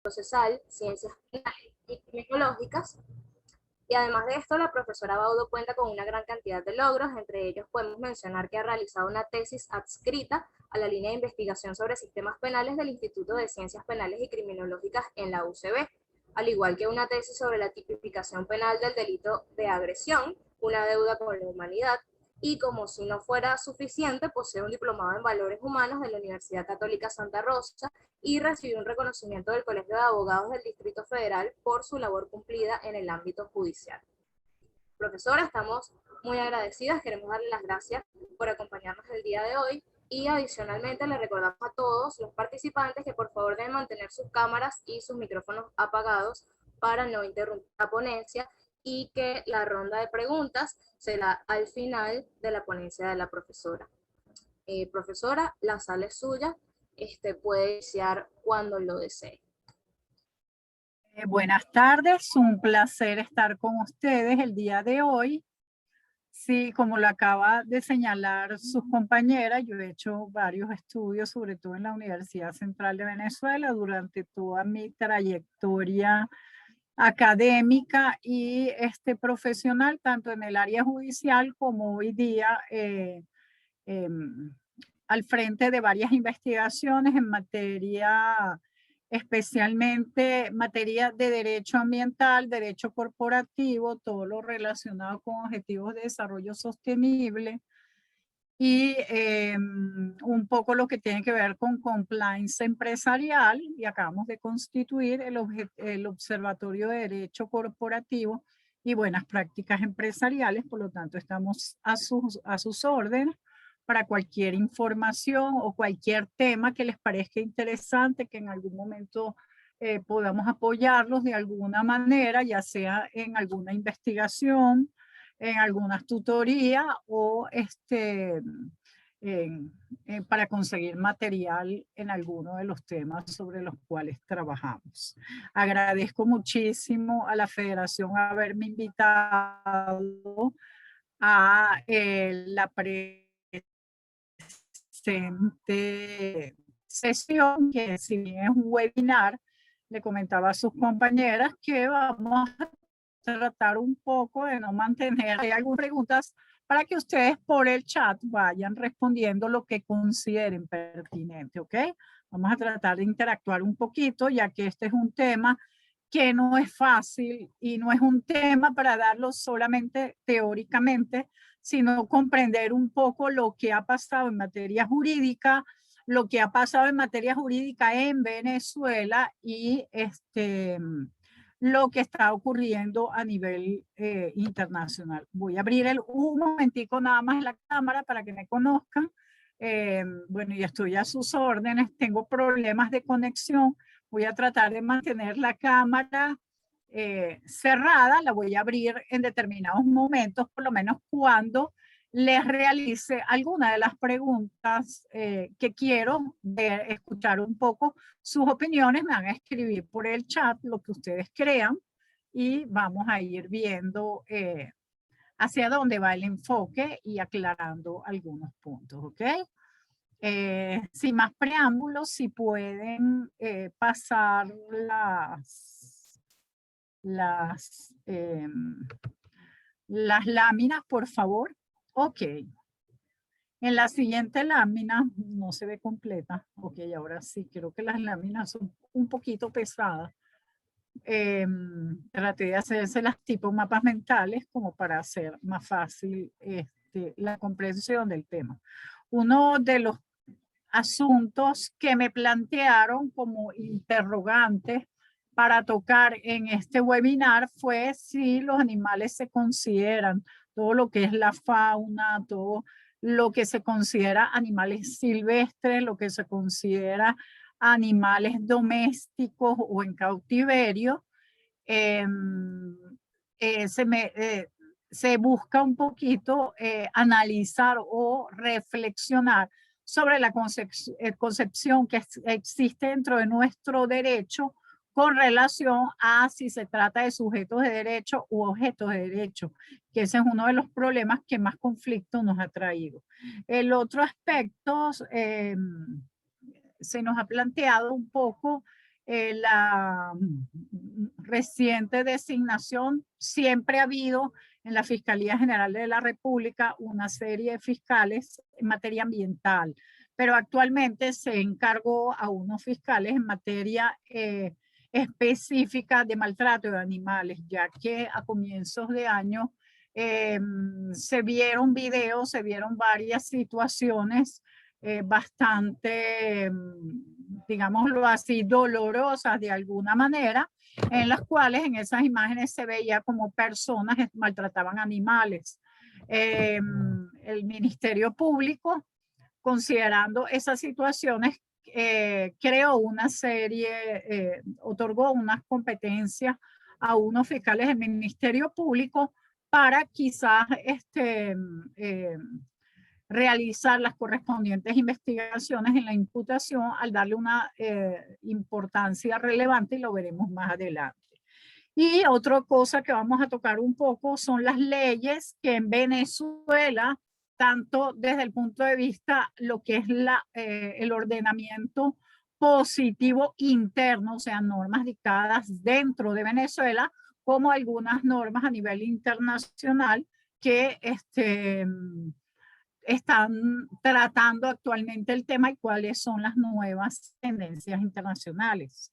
procesal, ciencias penales y criminológicas. Y además de esto, la profesora Baudo cuenta con una gran cantidad de logros, entre ellos podemos mencionar que ha realizado una tesis adscrita a la línea de investigación sobre sistemas penales del Instituto de Ciencias Penales y Criminológicas en la UCB, al igual que una tesis sobre la tipificación penal del delito de agresión, una deuda con la humanidad, y como si no fuera suficiente, posee un diplomado en valores humanos de la Universidad Católica Santa Rosa y recibió un reconocimiento del Colegio de Abogados del Distrito Federal por su labor cumplida en el ámbito judicial. Profesora, estamos muy agradecidas, queremos darle las gracias por acompañarnos el día de hoy y adicionalmente le recordamos a todos los participantes que por favor deben mantener sus cámaras y sus micrófonos apagados para no interrumpir la ponencia y que la ronda de preguntas será al final de la ponencia de la profesora. Profesora, la sala es suya, puede iniciar cuando lo desee. Buenas tardes, un placer estar con ustedes el día de hoy. Sí, como lo acaba de señalar sus compañeras, yo he hecho varios estudios, sobre todo en la Universidad Central de Venezuela, durante toda mi trayectoria académica y profesional, tanto en el área judicial como hoy día al frente de varias investigaciones en materia, especialmente materia de derecho ambiental, derecho corporativo, todo lo relacionado con objetivos de desarrollo sostenible y un poco lo que tiene que ver con compliance empresarial, y acabamos de constituir el Observatorio de Derecho Corporativo y Buenas Prácticas Empresariales. Por lo tanto, estamos a sus órdenes para cualquier información o cualquier tema que les parezca interesante, que en algún momento podamos apoyarlos de alguna manera, ya sea en alguna investigación, en algunas tutorías o para conseguir material en alguno de los temas sobre los cuales trabajamos. Agradezco muchísimo a la Federación haberme invitado a la presente sesión, que si bien es un webinar, le comentaba a sus compañeras que vamos a tratar un poco de no mantener algunas preguntas para que ustedes por el chat vayan respondiendo lo que consideren pertinente, ¿ok? Vamos a tratar de interactuar un poquito, ya que este es un tema que no es fácil y no es un tema para darlo solamente teóricamente, sino comprender un poco lo que ha pasado en materia jurídica, lo que ha pasado en materia jurídica en Venezuela y lo que está ocurriendo a nivel internacional. Voy a abrir un momentico nada más la cámara para que me conozcan. Bueno, ya estoy a sus órdenes, tengo problemas de conexión. Voy a tratar de mantener la cámara cerrada, la voy a abrir en determinados momentos, por lo menos cuando les realice alguna de las preguntas que quiero escuchar un poco sus opiniones. Me van a escribir por el chat lo que ustedes crean y vamos a ir viendo hacia dónde va el enfoque y aclarando algunos puntos, ¿ok? Sin más preámbulos, si pueden pasar las láminas, por favor. Ok. En la siguiente lámina, no se ve completa. Ok, ahora sí, creo que las láminas son un poquito pesadas. Traté de hacerse las tipo mapas mentales como para hacer más fácil la comprensión del tema. Uno de los asuntos que me plantearon como interrogantes para tocar en este webinar fue si los animales se consideran, todo lo que es la fauna, todo lo que se considera animales silvestres, lo que se considera animales domésticos o en cautiverio. eh, se busca un poquito analizar o reflexionar sobre la concepción que existe dentro de nuestro derecho con relación a si se trata de sujetos de derecho u objetos de derecho, que ese es uno de los problemas que más conflicto nos ha traído. El otro aspecto se nos ha planteado un poco la reciente designación, siempre ha habido en la Fiscalía General de la República una serie de fiscales en materia ambiental, pero actualmente se encargó a unos fiscales en materia específica de maltrato de animales, ya que a comienzos de año se vieron videos, se vieron varias situaciones bastante, digámoslo así, dolorosas de alguna manera, en las cuales en esas imágenes se veía como personas maltrataban animales. El Ministerio Público, considerando esas situaciones, creó una serie, otorgó unas competencias a unos fiscales del Ministerio Público para quizás realizar las correspondientes investigaciones en la imputación al darle una importancia relevante, y lo veremos más adelante. Y otra cosa que vamos a tocar un poco son las leyes que en Venezuela, tanto desde el punto de vista lo que es el ordenamiento positivo interno, o sea, normas dictadas dentro de Venezuela, como algunas normas a nivel internacional que están tratando actualmente el tema y cuáles son las nuevas tendencias internacionales.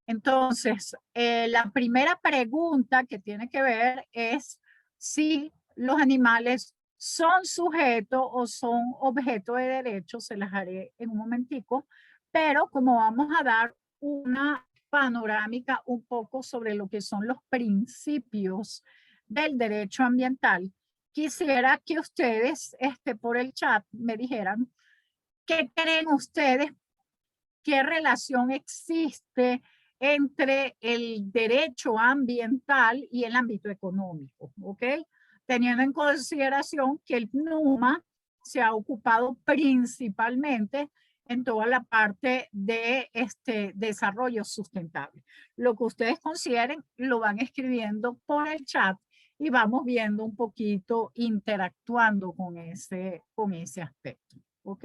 Entonces, la primera pregunta que tiene que ver es si los animales son sujetos o son objeto de derecho. Se las haré en un momentico, pero como vamos a dar una panorámica un poco sobre lo que son los principios del derecho ambiental, quisiera que ustedes por el chat me dijeran qué creen ustedes, qué relación existe entre el derecho ambiental y el ámbito económico, ¿ok? Teniendo en consideración que el PNUMA se ha ocupado principalmente en toda la parte de desarrollo sustentable. Lo que ustedes consideren lo van escribiendo por el chat y vamos viendo un poquito, interactuando con ese aspecto, ¿ok?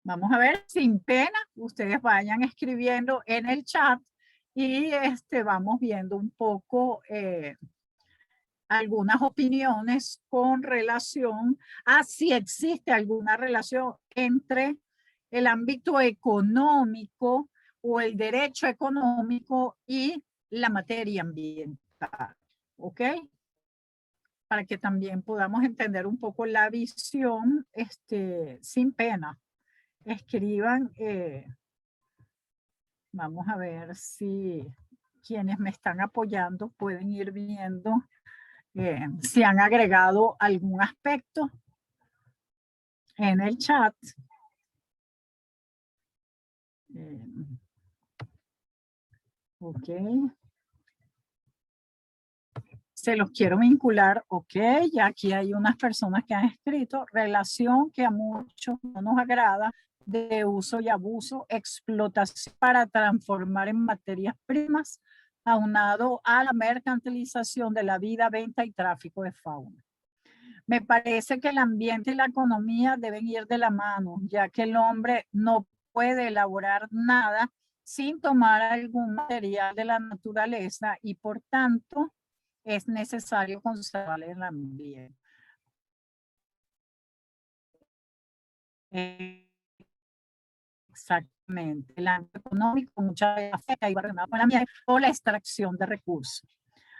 Vamos a ver, sin pena, ustedes vayan escribiendo en el chat y vamos viendo un poco algunas opiniones con relación a si existe alguna relación entre el ámbito económico o el derecho económico y la materia ambiental, ¿ok? Para que también podamos entender un poco la visión sin pena. Escriban, vamos a ver si quienes me están apoyando pueden ir viendo si han agregado algún aspecto en el chat. Ok. Se los quiero vincular, ok, y aquí hay unas personas que han escrito relación que a muchos no nos agrada, de uso y abuso, explotación para transformar en materias primas, aunado a la mercantilización de la vida, venta y tráfico de fauna. Me parece que el ambiente y la economía deben ir de la mano, ya que el hombre no puede elaborar nada sin tomar algún material de la naturaleza y por tanto es necesario conservar el ambiente. Exactamente. El ámbito económico muchas veces afecta y va relacionado con el ambiente o la extracción de recursos.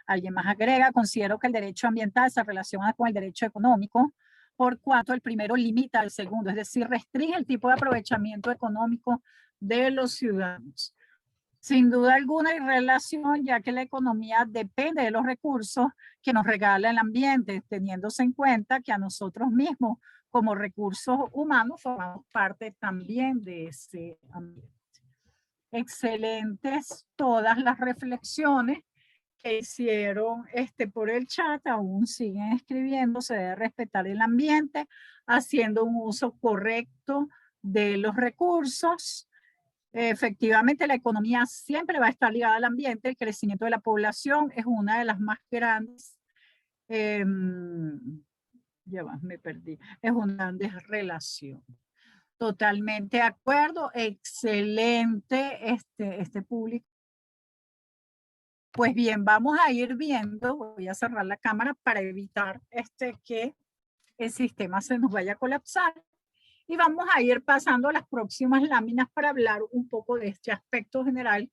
Alguien más agrega, considero que el derecho ambiental se relaciona con el derecho económico, por cuanto el primero limita al segundo, es decir, restringe el tipo de aprovechamiento económico de los ciudadanos. Sin duda alguna hay relación, ya que la economía depende de los recursos que nos regala el ambiente, teniéndose en cuenta que a nosotros mismos, como recursos humanos, formamos parte también de ese ambiente. Excelentes todas las reflexiones que hicieron por el chat, aún siguen escribiendo. Se debe respetar el ambiente, haciendo un uso correcto de los recursos. Efectivamente, la economía siempre va a estar ligada al ambiente. El crecimiento de la población es una de las más grandes. Ya va, me perdí. Es una gran relación. Totalmente de acuerdo. Excelente este público. Pues bien, vamos a ir viendo, voy a cerrar la cámara para evitar que el sistema se nos vaya a colapsar. Y vamos a ir pasando a las próximas láminas para hablar un poco de este aspecto general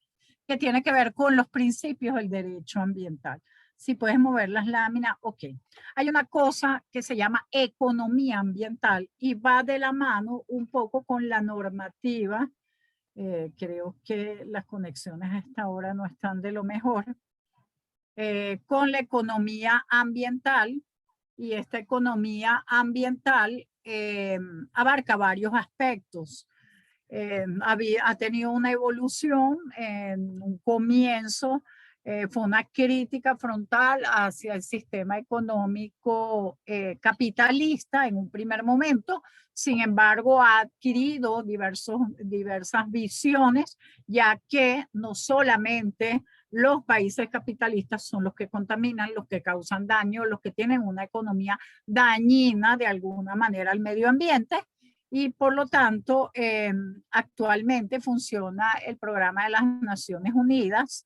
que tiene que ver con los principios del derecho ambiental. Si puedes mover las láminas, ok. Hay una cosa que se llama economía ambiental y va de la mano un poco con la normativa. Creo que las conexiones a esta hora no están de lo mejor. Con la economía ambiental, y esta economía ambiental abarca varios aspectos. Ha tenido una evolución. En un comienzo fue una crítica frontal hacia el sistema económico capitalista en un primer momento. Sin embargo, ha adquirido diversas visiones, ya que no solamente los países capitalistas son los que contaminan, los que causan daño, los que tienen una economía dañina de alguna manera al medio ambiente, y por lo tanto actualmente funciona el programa de las Naciones Unidas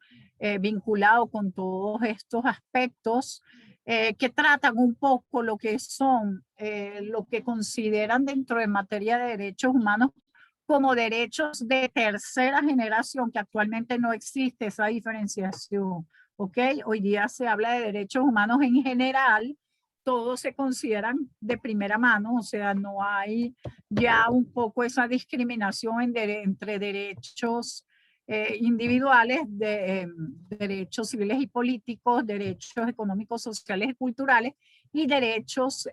vinculado con todos estos aspectos que tratan un poco lo que son, lo que consideran dentro de materia de derechos humanos como derechos de tercera generación, que actualmente no existe esa diferenciación, ¿ok? Hoy día se habla de derechos humanos en general, todos se consideran de primera mano, o sea, no hay ya un poco esa discriminación entre derechos individuales, derechos civiles y políticos, derechos económicos, sociales y culturales, y derechos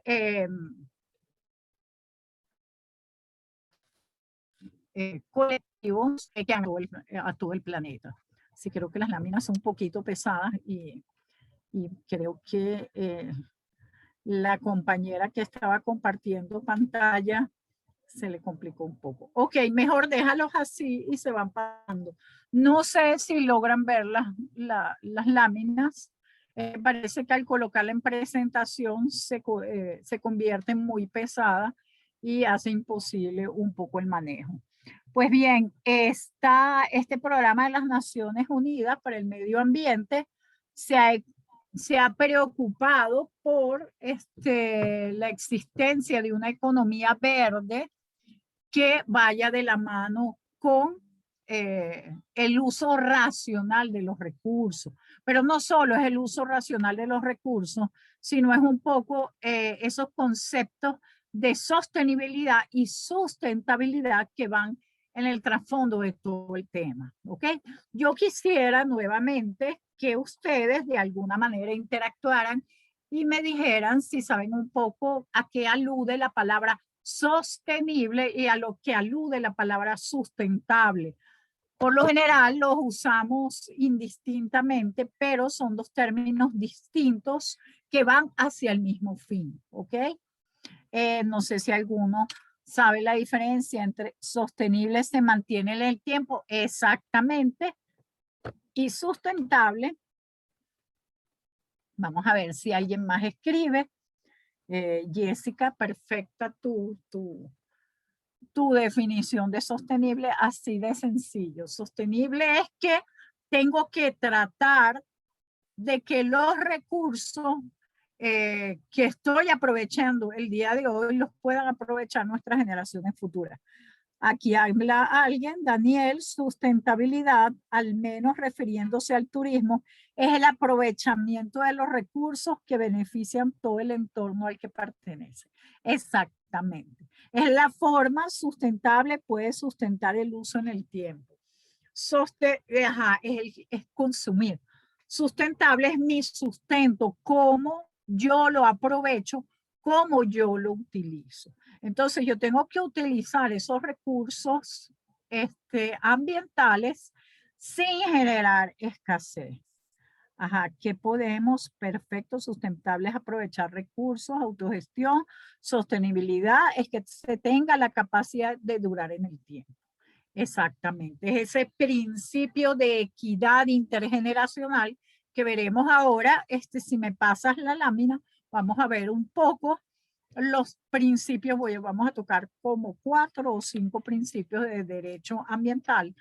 colectivos que han a todo el planeta. Sí, creo que las láminas son un poquito pesadas y creo que la compañera que estaba compartiendo pantalla se le complicó un poco. Ok, mejor déjalos así y se van pasando. No sé si logran ver las láminas. Parece que al colocarla en presentación se convierte en muy pesada y hace imposible un poco el manejo. Pues bien, este programa de las Naciones Unidas para el Medio Ambiente se ha preocupado por la existencia de una economía verde que vaya de la mano con el uso racional de los recursos. Pero no solo es el uso racional de los recursos, sino es un poco esos conceptos de sostenibilidad y sustentabilidad que van en el trasfondo de todo el tema, ¿ok? Yo quisiera nuevamente que ustedes de alguna manera interactuaran y me dijeran si saben un poco a qué alude la palabra sostenible y a lo que alude la palabra sustentable. Por lo general los usamos indistintamente, pero son dos términos distintos que van hacia el mismo fin, ¿ok? No sé si alguno sabe la diferencia entre sostenible, se mantiene en el tiempo, exactamente, y sustentable. Vamos a ver si alguien más escribe. Jessica, perfecta tu definición de sostenible, así de sencillo. Sostenible es que tengo que tratar de que los recursos que estoy aprovechando el día de hoy los puedan aprovechar nuestras generaciones futuras. Aquí habla alguien, Daniel, sustentabilidad, al menos refiriéndose al turismo, es el aprovechamiento de los recursos que benefician todo el entorno al que pertenece. Exactamente. Es la forma sustentable, puede sustentar el uso en el tiempo. Es consumir. Sustentable es mi sustento, cómo yo lo aprovecho, cómo yo lo utilizo. Entonces yo tengo que utilizar esos recursos ambientales sin generar escasez. ¿Qué podemos? Perfecto, sustentables, aprovechar recursos, autogestión, sostenibilidad, es que se tenga la capacidad de durar en el tiempo. Exactamente, es ese principio de equidad intergeneracional que veremos ahora. Si me pasas la lámina, vamos a ver un poco los principios, vamos a tocar como 4 o 5 principios de derecho ambiental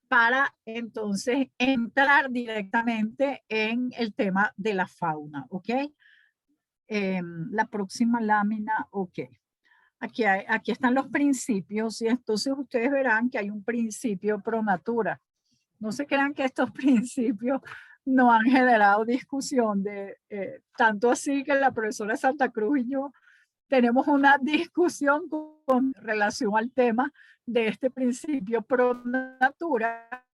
para entonces entrar directamente en el tema de la fauna, ¿ok? La próxima lámina, ok. Aquí están los principios y entonces ustedes verán que hay un principio pro natura. No se crean que estos principios no han generado discusión, tanto así que la profesora Santa Cruz y yo tenemos una discusión con relación al tema de este principio pro natura,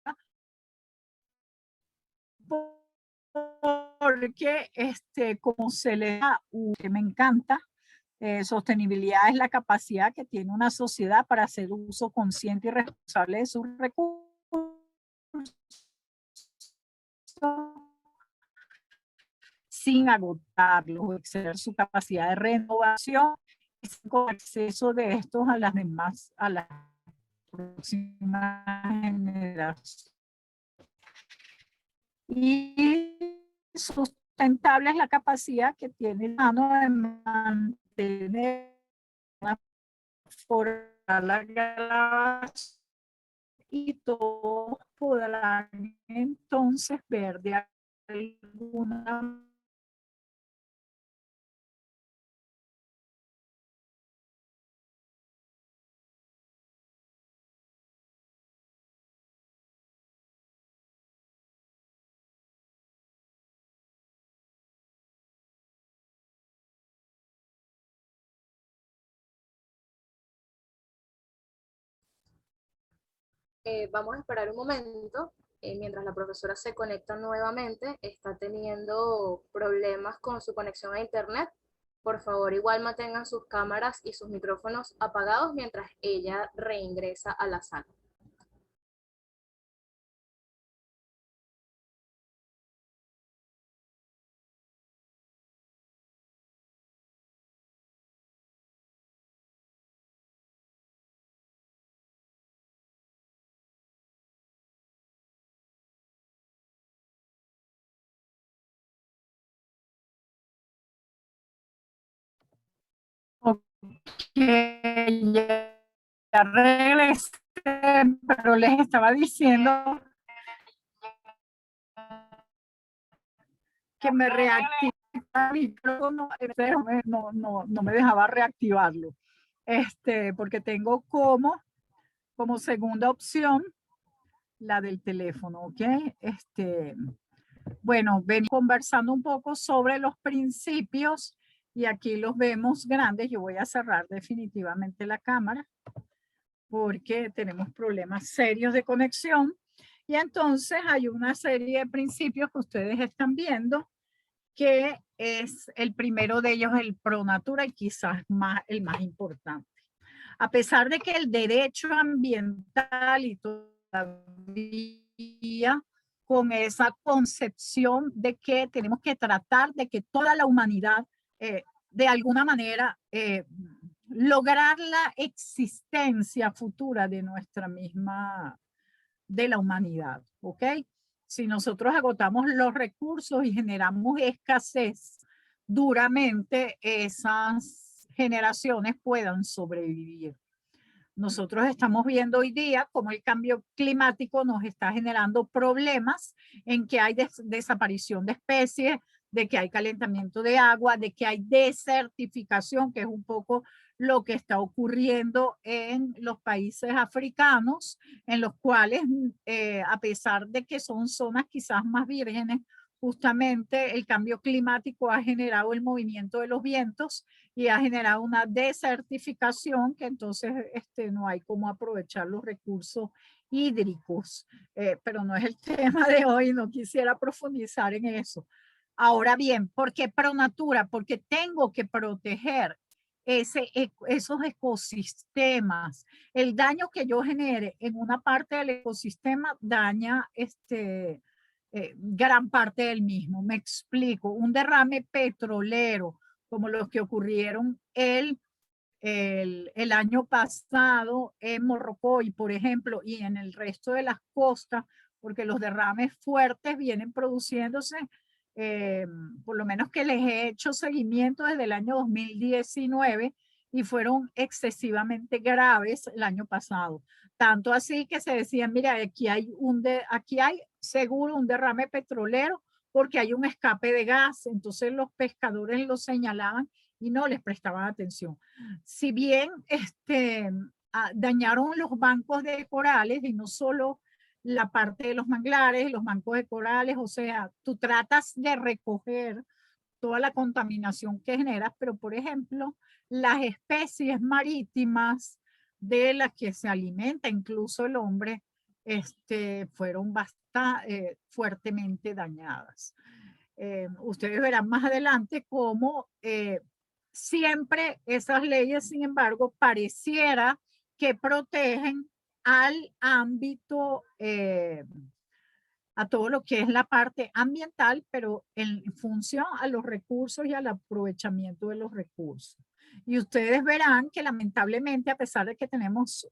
porque como se le da, que me encanta, sostenibilidad es la capacidad que tiene una sociedad para hacer uso consciente y responsable de sus recursos sin agotarlos o exceder su capacidad de renovación y con acceso de estos a las demás, a las próximas generaciones. Y sustentable es la capacidad que tiene el humano de mantener una forma la grabación y todos podrán entonces ver de alguna Vamos a esperar un momento mientras la profesora se conecta nuevamente. Está teniendo problemas con su conexión a internet. Por favor, igual mantengan sus cámaras y sus micrófonos apagados mientras ella reingresa a la sala. que ya regresé, pero les estaba diciendo que me reactiva el micrófono, no me dejaba reactivarlo, porque tengo como segunda opción la del teléfono, ¿ok? Bueno, ven conversando un poco sobre los principios y aquí los vemos grandes. Yo voy a cerrar definitivamente la cámara porque tenemos problemas serios de conexión. Y entonces hay una serie de principios que ustedes están viendo, que es el primero de ellos, el pro natura, y quizás el más importante. A pesar de que el derecho ambiental y todavía con esa concepción de que tenemos que tratar de que toda la humanidad de alguna manera lograr la existencia futura de nuestra misma, de la humanidad, ¿ok? Si nosotros agotamos los recursos y generamos escasez, duramente esas generaciones puedan sobrevivir. Nosotros estamos viendo hoy día cómo el cambio climático nos está generando problemas en que hay desaparición de especies, de que hay calentamiento de agua, de que hay desertificación, que es un poco lo que está ocurriendo en los países africanos, en los cuales, a pesar de que son zonas quizás más vírgenes, justamente el cambio climático ha generado el movimiento de los vientos y ha generado una desertificación que entonces no hay cómo aprovechar los recursos hídricos. Pero no es el tema de hoy, no quisiera profundizar en eso. Ahora bien, ¿por qué pro natura? Porque tengo que proteger esos ecosistemas. El daño que yo genere en una parte del ecosistema daña gran parte del mismo. Me explico, un derrame petrolero como los que ocurrieron el año pasado en Morrocoy, por ejemplo, y en el resto de las costas, porque los derrames fuertes vienen produciéndose por lo menos que les he hecho seguimiento desde el año 2019 y fueron excesivamente graves el año pasado. Tanto así que se decía, mira, aquí hay seguro un derrame petrolero porque hay un escape de gas. Entonces los pescadores lo señalaban y no les prestaban atención. Si bien dañaron los bancos de corales y no solo la parte de los manglares, los bancos de corales, o sea, tú tratas de recoger toda la contaminación que generas, pero por ejemplo, las especies marítimas de las que se alimenta incluso el hombre, fueron bastante fuertemente dañadas. Ustedes verán más adelante cómo siempre esas leyes, sin embargo, pareciera que protegen al ámbito, a todo lo que es la parte ambiental, pero en función a los recursos y al aprovechamiento de los recursos. Y ustedes verán que lamentablemente, a pesar de que tenemos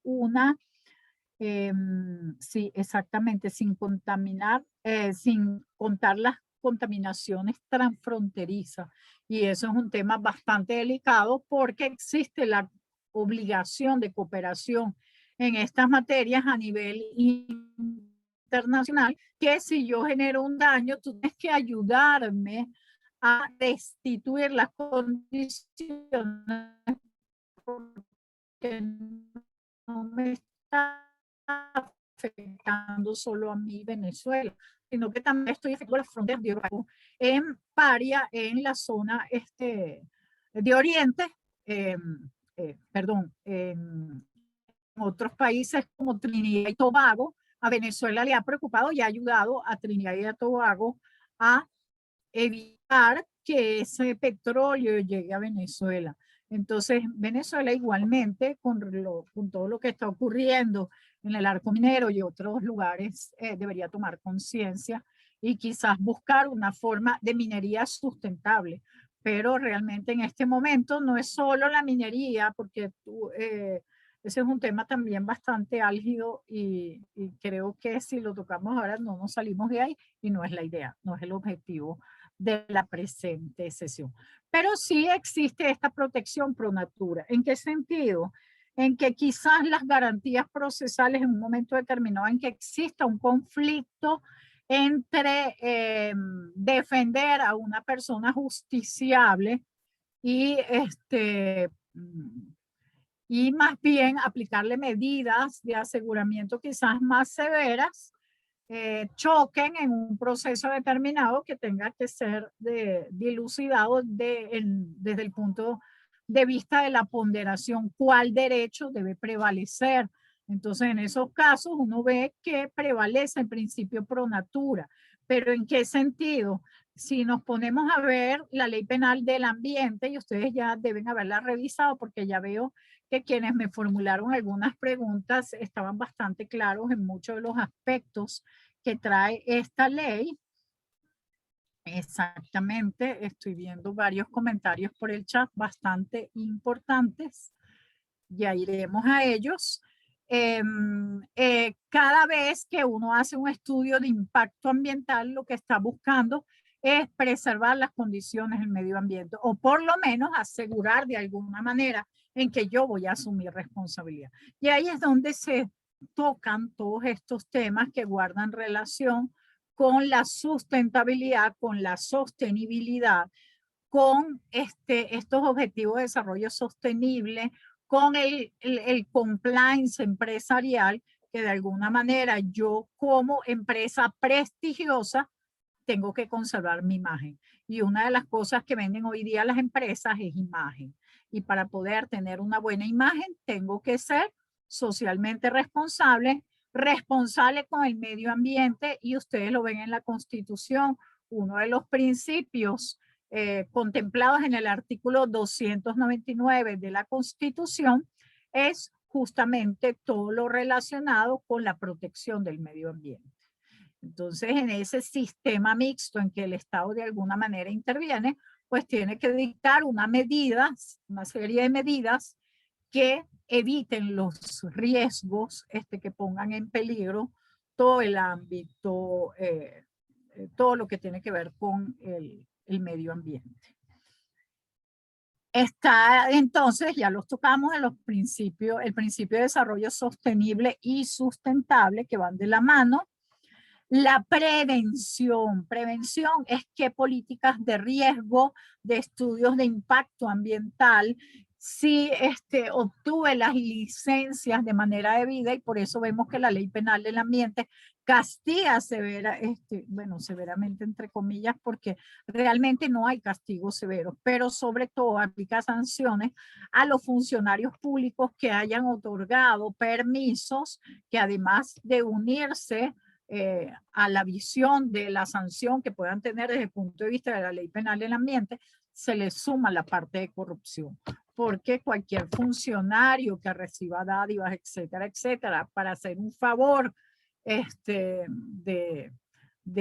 sí, exactamente, sin contaminar, sin contar las contaminaciones transfronterizas. Y eso es un tema bastante delicado porque existe la obligación de cooperación en estas materias a nivel internacional, que si yo genero un daño, tú tienes que ayudarme a restituir las condiciones porque no me está afectando solo a mí, Venezuela, sino que también estoy afectando las fronteras de Europa, en Paria, en la zona de Oriente, perdón, en otros países como Trinidad y Tobago. A Venezuela le ha preocupado y ha ayudado a Trinidad y a Tobago a evitar que ese petróleo llegue a Venezuela. Entonces, Venezuela igualmente, con todo lo que está ocurriendo en el arco minero y otros lugares, debería tomar conciencia y quizás buscar una forma de minería sustentable. Pero realmente en este momento no es solo la minería, porque ese es un tema también bastante álgido y creo que si lo tocamos ahora no nos salimos de ahí y no es la idea, no es el objetivo de la presente sesión. Pero sí existe esta protección pro natura. ¿En qué sentido? En que quizás las garantías procesales en un momento determinado en que exista un conflicto entre defender a una persona justiciable y y más bien aplicarle medidas de aseguramiento quizás más severas, choquen en un proceso determinado que tenga que ser dilucidado desde el punto de vista de la ponderación, cuál derecho debe prevalecer. Entonces, en esos casos uno ve que prevalece el principio pro natura. ¿Pero en qué sentido? Si nos ponemos a ver la ley penal del ambiente, y ustedes ya deben haberla revisado porque ya veo que quienes me formularon algunas preguntas estaban bastante claros en muchos de los aspectos que trae esta ley. Exactamente, estoy viendo varios comentarios por el chat bastante importantes. Ya iremos a ellos. Cada vez que uno hace un estudio de impacto ambiental, lo que está buscando es preservar las condiciones del medio ambiente o por lo menos asegurar de alguna manera en que yo voy a asumir responsabilidad. Y ahí es donde se tocan todos estos temas que guardan relación con la sustentabilidad, con la sostenibilidad, con estos objetivos de desarrollo sostenible, con el compliance empresarial, que de alguna manera yo como empresa prestigiosa tengo que conservar mi imagen. Y una de las cosas que venden hoy día las empresas es imagen. Y para poder tener una buena imagen, tengo que ser socialmente responsable, responsable con el medio ambiente, y ustedes lo ven en la Constitución, uno de los principios contemplados en el artículo 299 de la Constitución es justamente todo lo relacionado con la protección del medio ambiente. Entonces, en ese sistema mixto en que el Estado de alguna manera interviene, pues tiene que dictar una serie de medidas que eviten los riesgos que pongan en peligro todo el ámbito todo lo que tiene que ver con el medio ambiente. Está entonces, ya los tocamos en los principios, el principio de desarrollo sostenible y sustentable que van de la mano. La prevención. Prevención es qué políticas de riesgo, de estudios de impacto ambiental, si obtuve las licencias de manera debida, y por eso vemos que la Ley Penal del Ambiente castiga severamente entre comillas, porque realmente no hay castigos severos, pero sobre todo aplica sanciones a los funcionarios públicos que hayan otorgado permisos que, además de unirse a la visión de la sanción que puedan tener desde el punto de vista de la Ley Penal del Ambiente, se les suma la parte de corrupción, porque cualquier funcionario que reciba dádivas, etcétera, etcétera, para hacer un favor de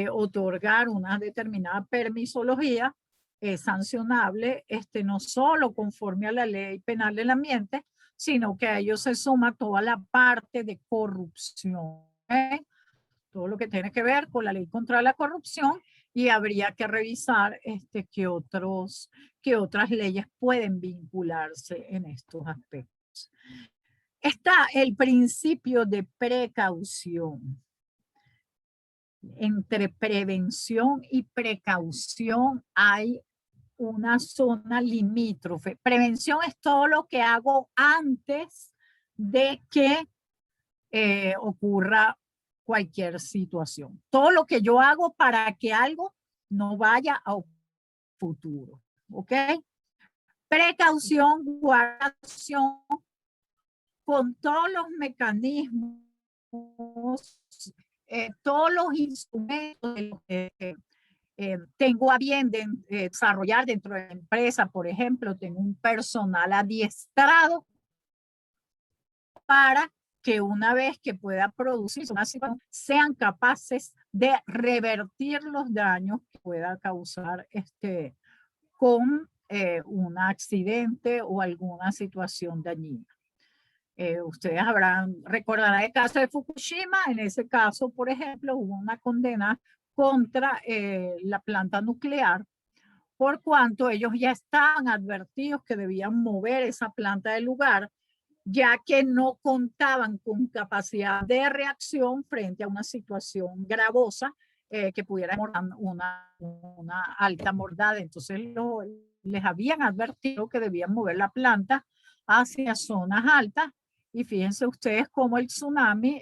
otorgar una determinada permisología, es sancionable, no solo conforme a la Ley Penal del Ambiente, sino que a ello se suma toda la parte de corrupción, todo lo que tiene que ver con la ley contra la corrupción, y habría que revisar qué otras leyes pueden vincularse en estos aspectos. Está el principio de precaución. Entre prevención y precaución hay una zona limítrofe. Prevención es todo lo que hago antes de que ocurra cualquier situación. Todo lo que yo hago para que algo no vaya a futuro. ¿Ok? Precaución, guardación, con todos los mecanismos, todos los instrumentos que tengo a bien de desarrollar dentro de la empresa. Por ejemplo, tengo un personal adiestrado para que una vez que pueda producir una situación, sean capaces de revertir los daños que pueda causar con un accidente o alguna situación dañina. Ustedes recordarán el caso de Fukushima. En ese caso, por ejemplo, hubo una condena contra la planta nuclear, por cuanto ellos ya estaban advertidos que debían mover esa planta del lugar, ya que no contaban con capacidad de reacción frente a una situación gravosa que pudiera una alta mordada. Entonces les habían advertido que debían mover la planta hacia zonas altas, y fíjense ustedes cómo el tsunami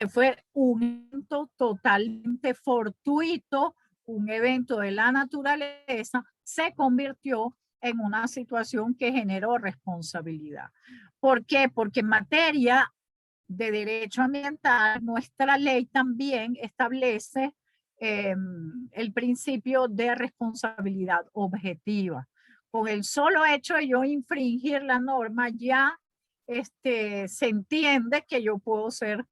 fue un evento totalmente fortuito, un evento de la naturaleza, se convirtió en una situación que generó responsabilidad. ¿Por qué? Porque en materia de derecho ambiental, nuestra ley también establece el principio de responsabilidad objetiva. Con el solo hecho de yo infringir la norma, ya se entiende que yo puedo ser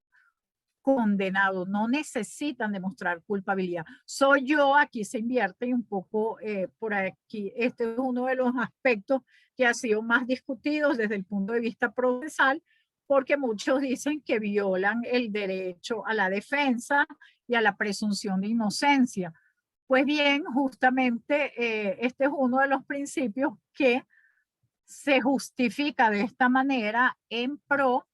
condenado. No necesitan demostrar culpabilidad. Soy yo, aquí se invierte, y un poco por aquí, este es uno de los aspectos que ha sido más discutidos desde el punto de vista procesal, porque muchos dicen que violan el derecho a la defensa y a la presunción de inocencia. Pues bien, justamente este es uno de los principios que se justifica de esta manera en pro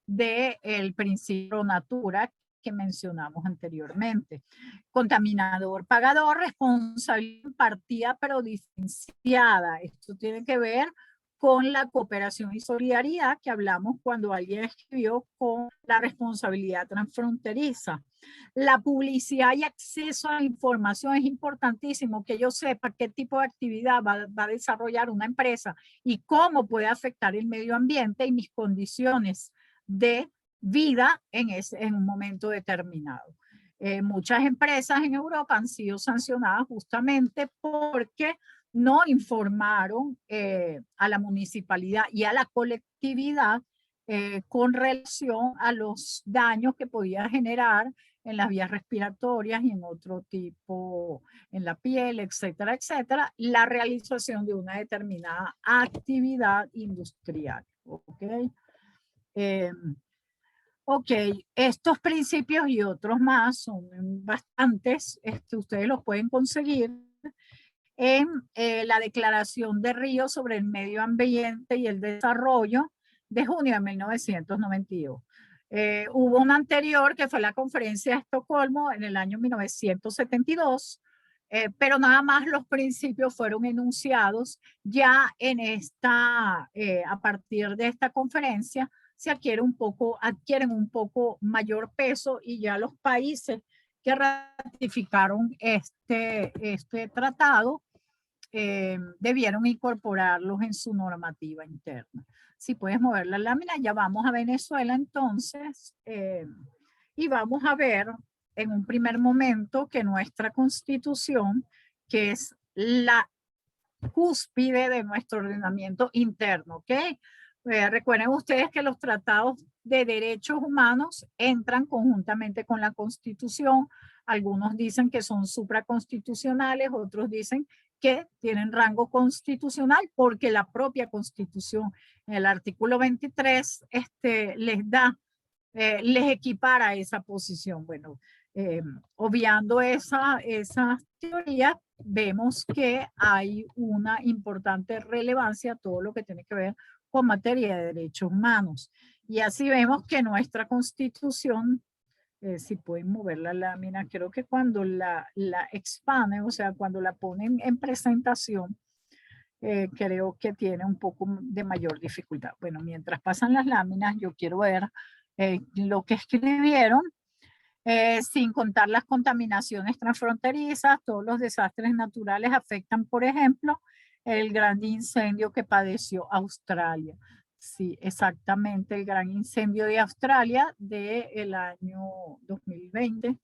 del principio natura que mencionamos anteriormente. Contaminador, pagador, responsabilidad impartida pero diferenciada. Esto tiene que ver con la cooperación y solidaridad que hablamos cuando alguien escribió, con la responsabilidad transfronteriza. La publicidad y acceso a la información. Es importantísimo que yo sepa qué tipo de actividad va a desarrollar una empresa y cómo puede afectar el medio ambiente y mis condiciones de vida en un momento determinado. Muchas empresas en Europa han sido sancionadas justamente porque no informaron a la municipalidad y a la colectividad con relación a los daños que podía generar en las vías respiratorias y en otro tipo, en la piel, etcétera, etcétera, la realización de una determinada actividad industrial. ¿Ok? Ok, estos principios y otros más son bastantes, ustedes los pueden conseguir en la Declaración de Río sobre el Medio Ambiente y el Desarrollo de junio de 1992. Hubo una anterior que fue la Conferencia de Estocolmo en el año 1972, pero nada más los principios fueron enunciados ya en a partir de esta conferencia se adquieren un poco mayor peso y ya los países que ratificaron este tratado debieron incorporarlos en su normativa interna. Si puedes mover la lámina, ya vamos a Venezuela entonces y vamos a ver en un primer momento que nuestra constitución, que es la cúspide de nuestro ordenamiento interno, ¿ok? Recuerden ustedes que los tratados de derechos humanos entran conjuntamente con la Constitución. Algunos dicen que son supraconstitucionales, otros dicen que tienen rango constitucional porque la propia Constitución en el artículo 23 les equipara esa posición. Bueno, obviando esa teoría, vemos que hay una importante relevancia a todo lo que tiene que ver con materia de derechos humanos. Y así vemos que nuestra Constitución, si pueden mover la lámina, creo que cuando la expanden, o sea, cuando la ponen en presentación, creo que tiene un poco de mayor dificultad. Bueno, mientras pasan las láminas, yo quiero ver lo que escribieron. Sin contar las contaminaciones transfronterizas, todos los desastres naturales afectan, por ejemplo, el gran incendio que padeció Australia. Sí, exactamente, el gran incendio de Australia del año 2020.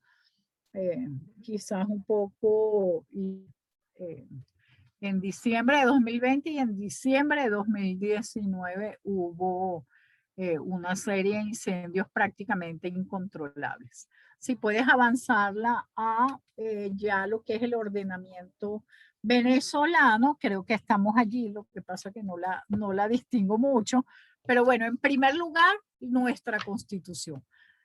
Quizás un poco en diciembre de 2020 y en diciembre de 2019 hubo una serie de incendios prácticamente incontrolables. Si puedes avanzarla a ya lo que es el ordenamiento venezolano, creo que estamos allí, lo que pasa que no la distingo mucho, pero bueno, en primer lugar, nuestra Constitución.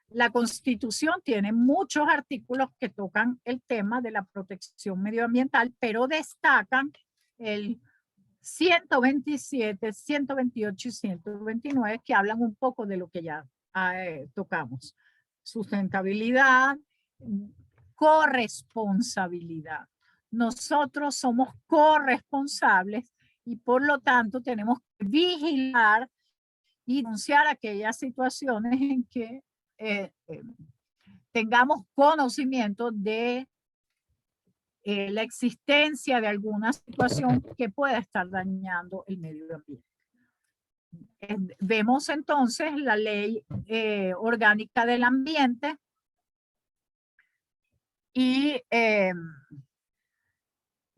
La Constitución tiene muchos artículos que tocan el tema de la protección medioambiental, pero destacan el 127, 128 y 129 que hablan un poco de lo que ya tocamos. Sustentabilidad, corresponsabilidad. Nosotros somos corresponsables y por lo tanto tenemos que vigilar y denunciar aquellas situaciones en que tengamos conocimiento de la existencia de alguna situación que pueda estar dañando el medio ambiente. Vemos entonces la ley orgánica del ambiente y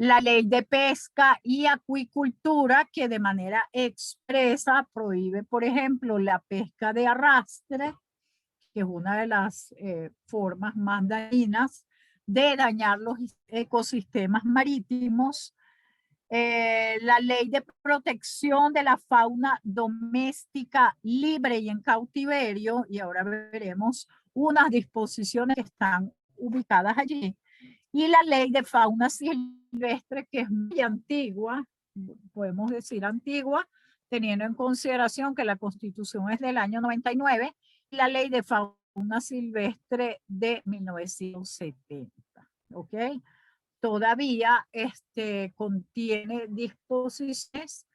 la ley de pesca y acuicultura que de manera expresa prohíbe, por ejemplo, la pesca de arrastre, que es una de las formas más dañinas de dañar los ecosistemas marítimos. La ley de protección de la fauna doméstica libre y en cautiverio, y ahora veremos unas disposiciones que están ubicadas allí, y la ley de fauna silvestre, que es muy antigua, podemos decir antigua, teniendo en consideración que la Constitución es del año 99, y la ley de fauna silvestre de 1970, ¿ok? Todavía contiene disposiciones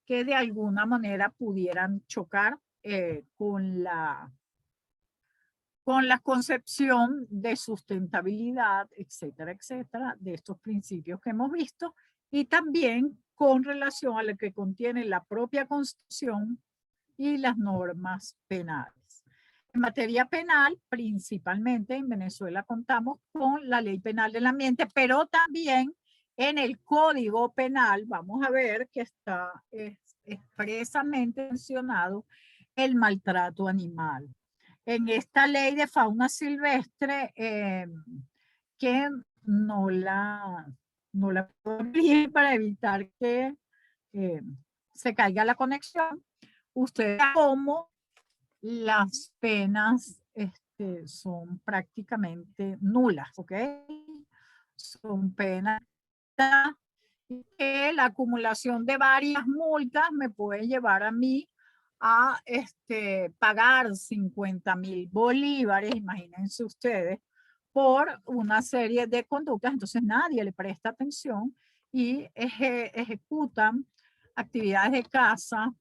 que de alguna manera pudieran chocar con la concepción de sustentabilidad, etcétera, etcétera, de estos principios que hemos visto, y también con relación a lo que contiene la propia Constitución y las normas penales. En materia penal, principalmente en Venezuela contamos con la Ley Penal del Ambiente, pero también en el Código Penal vamos a ver que está expresamente mencionado el maltrato animal. En esta ley de fauna silvestre, que no la puedo abrir para evitar que se caiga la conexión, usted cómo las penas son prácticamente nulas, ¿ok? Son penas que la acumulación de varias multas me puede llevar a mí a pagar 50.000 bolívares, imagínense ustedes, por una serie de conductas. Entonces nadie le presta atención y ejecutan actividades de caza,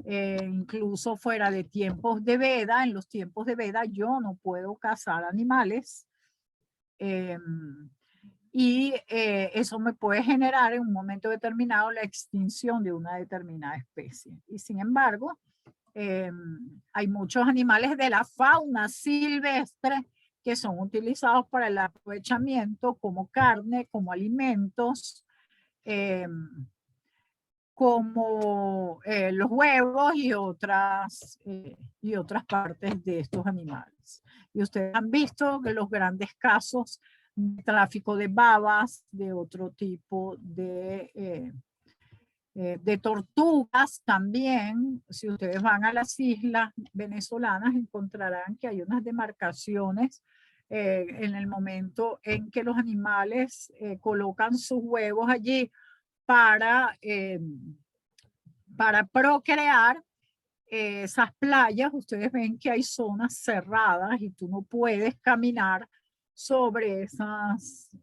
incluso fuera de tiempos de veda. En los tiempos de veda yo no puedo cazar animales. Eso me puede generar en un momento determinado la extinción de una determinada especie. Y sin embargo, hay muchos animales de la fauna silvestre que son utilizados para el aprovechamiento como carne, como alimentos, como los huevos y otras partes de estos animales. Y ustedes han visto que los grandes casos de tráfico de babas, de otro tipo de tortugas también. Si ustedes van a las islas venezolanas, encontrarán que hay unas demarcaciones en el momento en que los animales colocan sus huevos allí para procrear. Esas playas, ustedes ven que hay zonas cerradas y tú no puedes caminar sobre esas,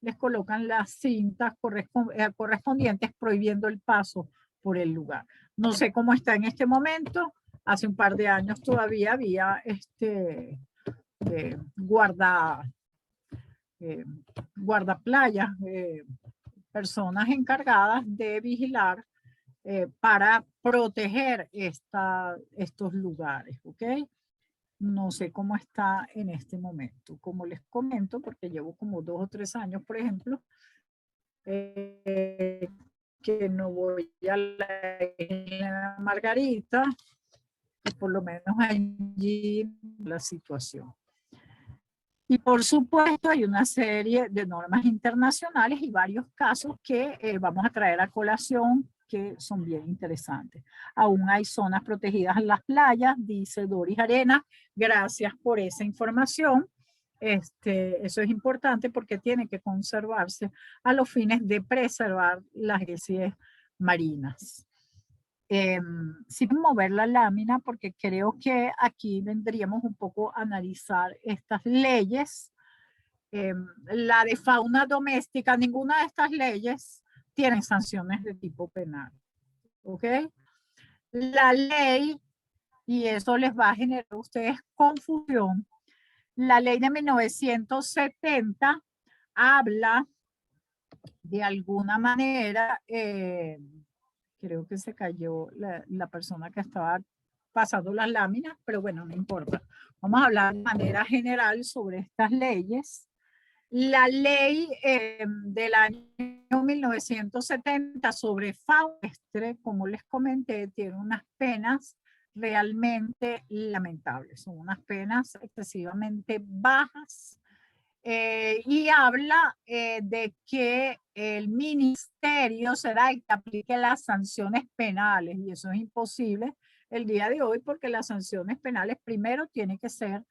les colocan las cintas correspondientes prohibiendo el paso por el lugar. No sé cómo está en este momento. Hace un par de años todavía había guardaplayas, personas encargadas de vigilar para proteger estos lugares, ¿ok? No sé cómo está en este momento. Como les comento, porque llevo como 2 o 3 años, por ejemplo, que no voy a la isla Margarita, que por lo menos allí la situación. Y por supuesto hay una serie de normas internacionales y varios casos que vamos a traer a colación que son bien interesantes. Aún hay zonas protegidas en las playas, dice Doris Arenas. Gracias por esa información. Eso es importante porque tiene que conservarse a los fines de preservar las especies marinas. Sí, mover la lámina porque creo que aquí vendríamos un poco a analizar estas leyes. La de fauna doméstica, ninguna de estas leyes tiene sanciones de tipo penal. ¿Ok? La ley, y eso les va a generar a ustedes confusión, la ley de 1970 habla de alguna manera, creo que se cayó la persona que estaba pasando las láminas, pero bueno, no importa. Vamos a hablar de manera general sobre estas leyes. La ley del año 1970 sobre fauna silvestre, como les comenté, tiene unas penas realmente lamentables. Son unas penas excesivamente bajas. Y habla de que el ministerio será el que aplique las sanciones penales, y eso es imposible el día de hoy porque las sanciones penales primero tienen que ser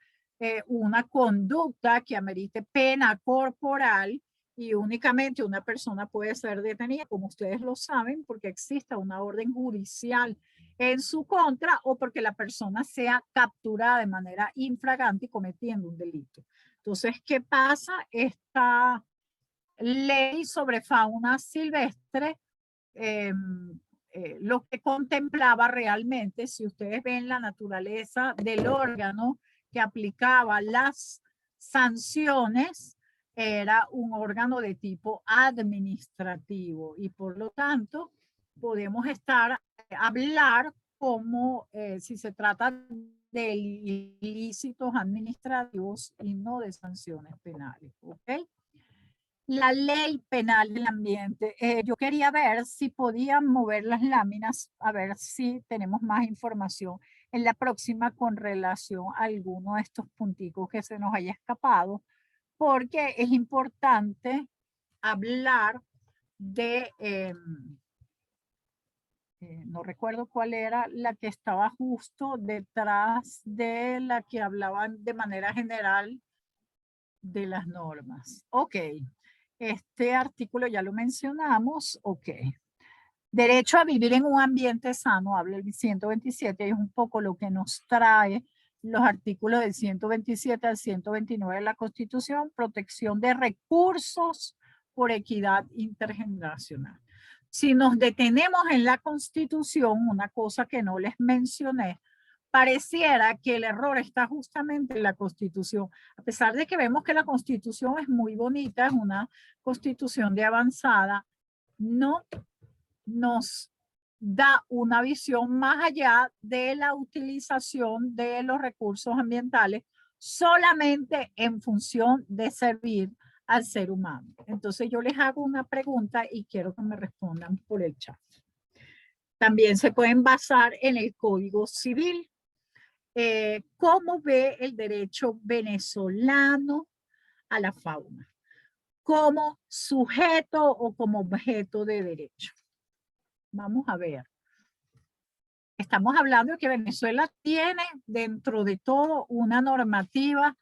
una conducta que amerite pena corporal, y únicamente una persona puede ser detenida, como ustedes lo saben, porque exista una orden judicial en su contra o porque la persona sea capturada de manera infragante cometiendo un delito. Entonces, ¿qué pasa? Esta ley sobre fauna silvestre, lo que contemplaba realmente, si ustedes ven la naturaleza del órgano que aplicaba las sanciones, era un órgano de tipo administrativo y por lo tanto podemos hablar como si se trata de ilícitos administrativos y no de sanciones penales, ¿ok? La ley penal del ambiente. Yo quería ver si podían mover las láminas, a ver si tenemos más información en la próxima con relación a alguno de estos punticos que se nos haya escapado, porque es importante hablar de no recuerdo cuál era la que estaba justo detrás de la que hablaban de manera general de las normas. Ok, este artículo ya lo mencionamos. Ok. Derecho a vivir en un ambiente sano, habla el 127, y es un poco lo que nos trae los artículos del 127 al 129 de la Constitución, protección de recursos por equidad intergeneracional. Si nos detenemos en la Constitución, una cosa que no les mencioné, pareciera que el error está justamente en la Constitución. A pesar de que vemos que la Constitución es muy bonita, es una Constitución de avanzada, no nos da una visión más allá de la utilización de los recursos ambientales solamente en función de servir al ser humano. Entonces yo les hago una pregunta y quiero que me respondan por el chat. También se pueden basar en el Código Civil. ¿Cómo ve el derecho venezolano a la fauna? ¿Como sujeto o como objeto de derecho? Vamos a ver. Estamos hablando de que Venezuela tiene dentro de todo una normativa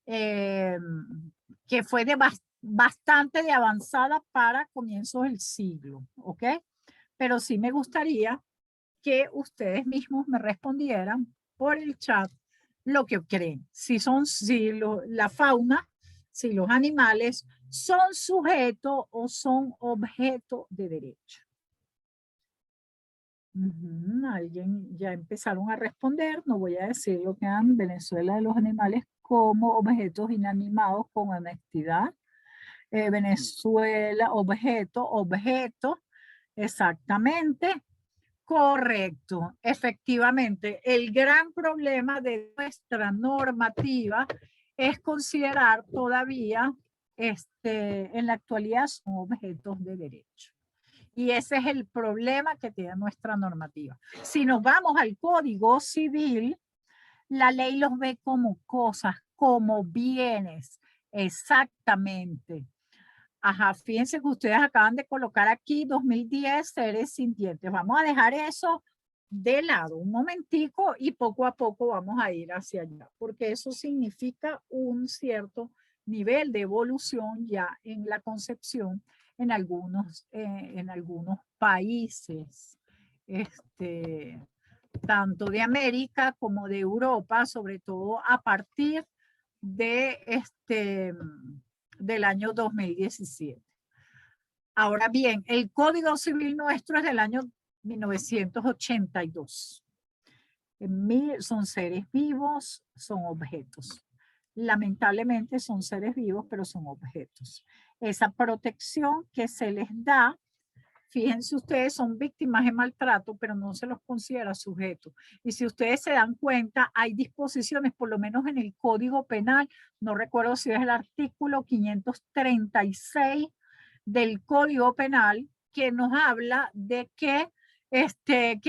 que fue bastante de avanzada para comienzos del siglo, ¿ok? Pero sí me gustaría que ustedes mismos me respondieran por el chat lo que creen. Si la fauna, si los animales son sujetos o son objeto de derecho. Alguien ya empezaron a responder, no voy a decir lo que han Venezuela de los animales como objetos inanimados con honestidad. Venezuela, objeto, exactamente, correcto. Efectivamente, el gran problema de nuestra normativa es considerar todavía, en la actualidad, son objetos de derecho. Y ese es el problema que tiene nuestra normativa. Si nos vamos al Código Civil, la ley los ve como cosas, como bienes. Exactamente. Ajá, fíjense que ustedes acaban de colocar aquí 2010 seres sintientes. Vamos a dejar eso de lado un momentico y poco a poco vamos a ir hacia allá, porque eso significa un cierto nivel de evolución ya en la concepción en algunos países, tanto de América como de Europa, sobre todo a partir de del año 2017. Ahora bien, el Código Civil nuestro es del año 1982. Son seres vivos, son objetos. Lamentablemente son seres vivos, pero son objetos. Esa protección que se les da, fíjense ustedes, son víctimas de maltrato, pero no se los considera sujetos. Y si ustedes se dan cuenta, hay disposiciones, por lo menos en el Código Penal, no recuerdo si es el artículo 536 del Código Penal, que nos habla de que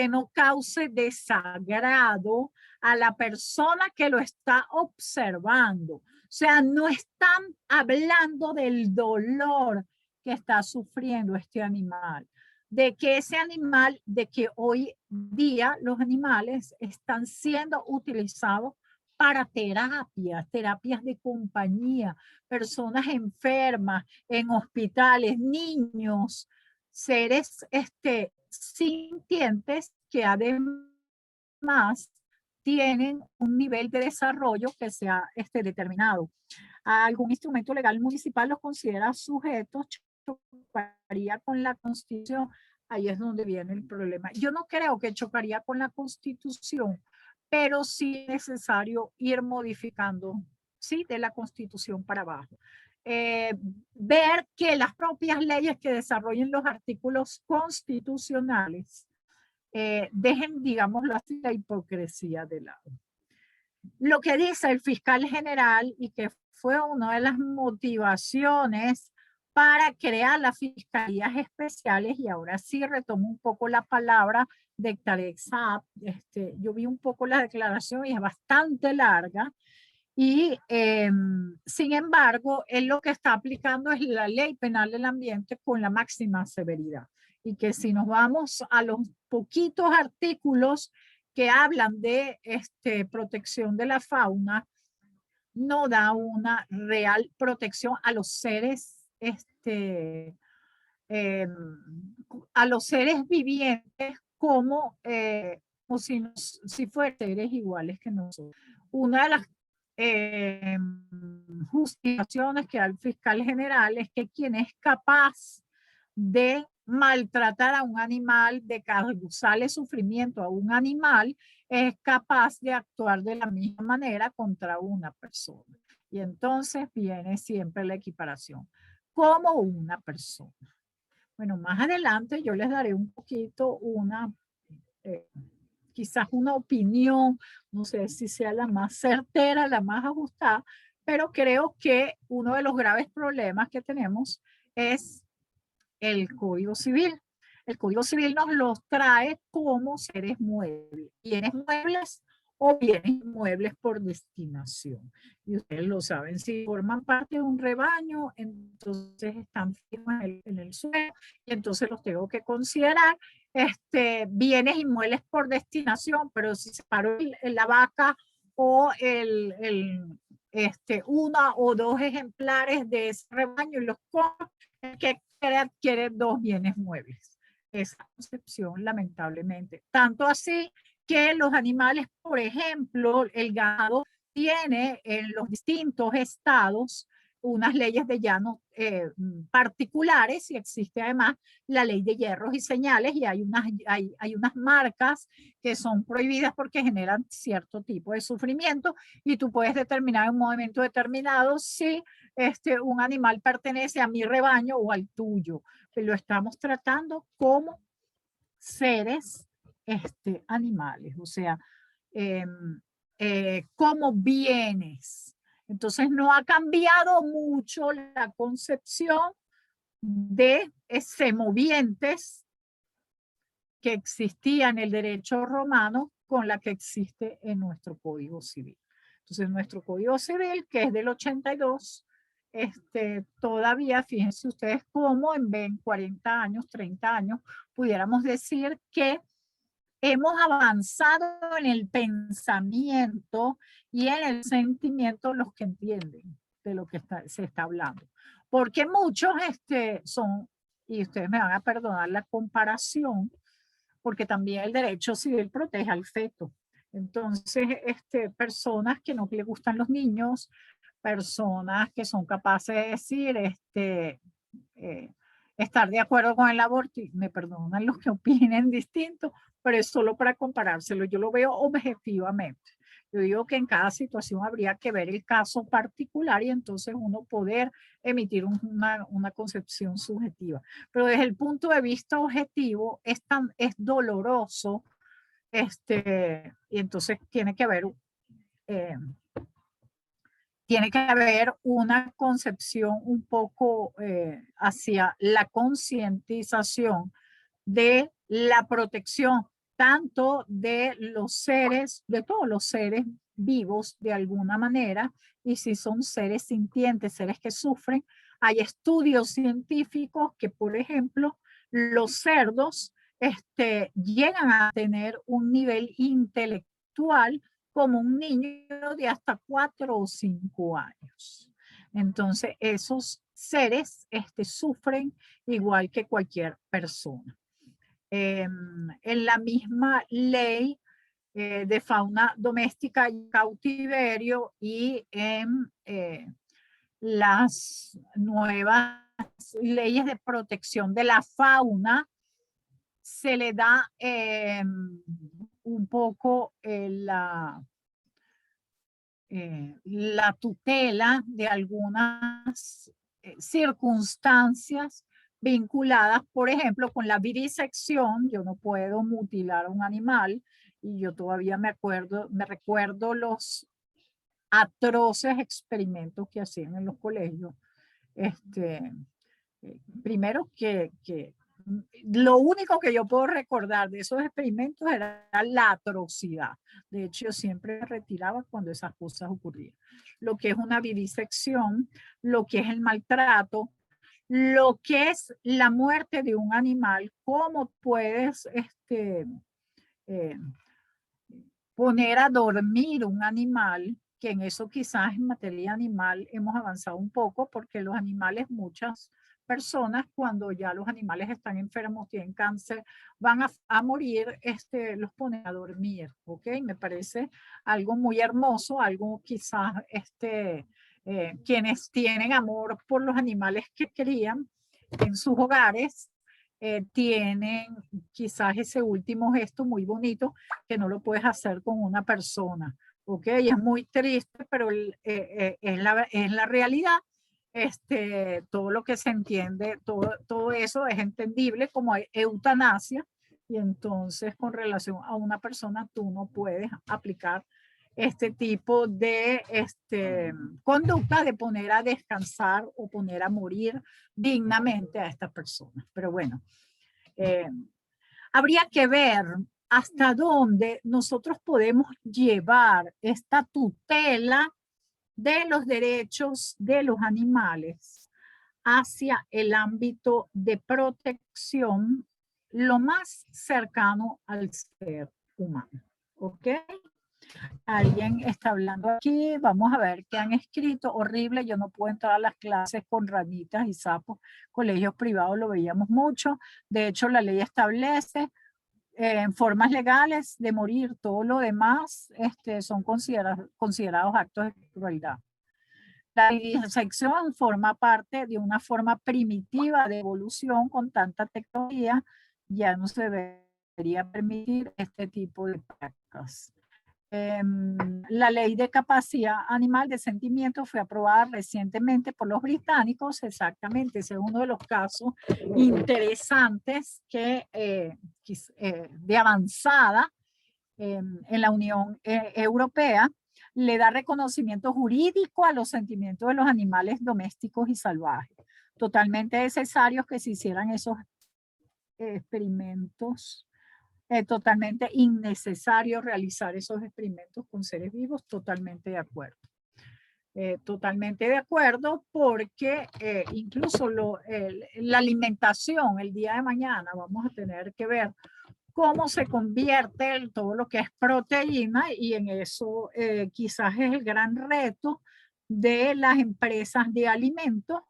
no cause desagrado a la persona que lo está observando. O sea, no están hablando del dolor que está sufriendo este animal, de que ese animal, de que hoy día los animales están siendo utilizados para terapias de compañía, personas enfermas en hospitales, niños, seres sintientes que además tienen un nivel de desarrollo que sea determinado. Algún instrumento legal municipal los considera sujetos, chocaría con la Constitución. Ahí es donde viene el problema. Yo no creo que chocaría con la Constitución, pero sí es necesario ir modificando, sí, de la Constitución para abajo. Ver que las propias leyes que desarrollen los artículos constitucionales dejen, digámoslo así, la hipocresía de lado. Lo que dice el fiscal general, y que fue una de las motivaciones para crear las fiscalías especiales, y ahora sí retomo un poco la palabra de Tarek Saab. Yo vi un poco la declaración y es bastante larga, y sin embargo, él lo que está aplicando es la ley penal del ambiente con la máxima severidad. y que si nos vamos a los poquitos artículos que hablan de protección de la fauna, no da una real protección a los seres, eh, a los seres vivientes como, si fueran seres iguales que nosotros. Una de las justificaciones que da el fiscal general es que quien es capaz de maltratar a un animal, de causarle sufrimiento a un animal, es capaz de actuar de la misma manera contra una persona. Y entonces viene siempre la equiparación, como una persona. Bueno, más adelante yo les daré un poquito quizás una opinión, no sé si sea la más certera, la más ajustada, pero creo que uno de los graves problemas que tenemos es el Código Civil. El Código Civil nos los trae como seres muebles, bienes muebles o bienes inmuebles por destinación. Y ustedes lo saben, si forman parte de un rebaño, entonces están fijos en el suelo y entonces los tengo que considerar bienes inmuebles por destinación, pero si separo la vaca o una o dos ejemplares de ese rebaño y los compro, que adquiere dos bienes muebles. Esa concepción, lamentablemente. Tanto así que los animales, por ejemplo, el ganado tiene en los distintos estados unas leyes de llano particulares y existe además la ley de hierros y señales y hay unas marcas que son prohibidas porque generan cierto tipo de sufrimiento y tú puedes determinar en un momento determinado si un animal pertenece a mi rebaño o al tuyo. Lo estamos tratando como seres animales, o sea, como bienes. Entonces no ha cambiado mucho la concepción de semovientes que existía en el derecho romano con la que existe en nuestro Código Civil. Entonces nuestro Código Civil, que es del 82, todavía, fíjense ustedes cómo en 40 años, 30 años, pudiéramos decir que hemos avanzado en el pensamiento y en el sentimiento los que entienden de lo que se está hablando. Porque muchos son, y ustedes me van a perdonar la comparación, porque también el derecho civil protege al feto. Entonces, personas que no les gustan los niños, personas que son capaces de decir, estar de acuerdo con el aborto, y me perdonan los que opinen distinto, pero es solo para comparárselo. Yo lo veo objetivamente. Yo digo que en cada situación habría que ver el caso particular y entonces uno poder emitir una concepción subjetiva. Pero desde el punto de vista objetivo es doloroso, y entonces tiene que haber una concepción un poco hacia la concientización de la protección tanto de los seres, de todos los seres vivos de alguna manera, y si son seres sintientes, seres que sufren, hay estudios científicos que, por ejemplo, los cerdos llegan a tener un nivel intelectual como un niño de hasta 4 o 5 años. Entonces, esos seres sufren igual que cualquier persona. En la misma ley de fauna doméstica y cautiverio y en las nuevas leyes de protección de la fauna, se le da un poco la tutela de algunas circunstancias vinculadas, por ejemplo, con la vivisección. Yo no puedo mutilar a un animal y yo todavía me recuerdo los atroces experimentos que hacían en los colegios. Primero que lo único que yo puedo recordar de esos experimentos era la atrocidad. De hecho, yo siempre me retiraba cuando esas cosas ocurrían. Lo que es una vivisección, lo que es el maltrato, lo que es la muerte de un animal, cómo puedes eh, poner a dormir un animal, que en eso quizás en materia animal hemos avanzado un poco, porque los animales, muchas personas, cuando ya los animales están enfermos, tienen cáncer, van a morir, los ponen a dormir, ¿ok? Me parece algo muy hermoso, algo quizás, quienes tienen amor por los animales que crían en sus hogares, tienen quizás ese último gesto muy bonito que no lo puedes hacer con una persona, ¿ok? Y es muy triste, pero es la realidad. Todo lo que se entiende, todo eso es entendible como eutanasia, y entonces con relación a una persona tú no puedes aplicar este tipo de conducta de poner a descansar o poner a morir dignamente a estas personas. Pero bueno, eh, habría que ver hasta dónde nosotros podemos llevar esta tutela de los derechos de los animales hacia el ámbito de protección lo más cercano al ser humano. ¿Ok? Alguien está hablando aquí, vamos a ver qué han escrito. Horrible, yo no puedo entrar a las clases con ranitas y sapos. Colegios privados lo veíamos mucho. De hecho, la ley establece en formas legales de morir. Todo lo demás son considerados actos de crueldad. La disección forma parte de una forma primitiva de evolución. Con tanta tecnología ya no se debería permitir este tipo de prácticas. La ley de capacidad animal de sentimiento fue aprobada recientemente por los británicos, exactamente. Ese es uno de los casos interesantes de avanzada en la Unión Europea. Le da reconocimiento jurídico a los sentimientos de los animales domésticos y salvajes. Totalmente necesarios que se hicieran esos experimentos. Totalmente innecesario realizar esos experimentos con seres vivos, totalmente de acuerdo. Totalmente de acuerdo, porque incluso la alimentación el día de mañana vamos a tener que ver cómo se convierte todo lo que es proteína, y en eso quizás es el gran reto de las empresas de alimentos,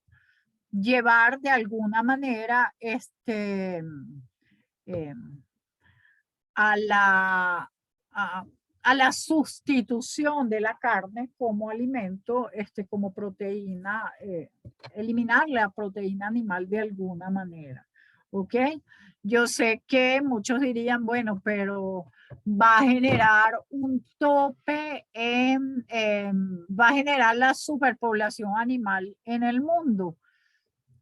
llevar de alguna manera a la sustitución de la carne como alimento, como proteína, eliminar la proteína animal de alguna manera. ¿Ok? Yo sé que muchos dirían, bueno, pero va a generar un tope, va a generar la superpoblación animal en el mundo.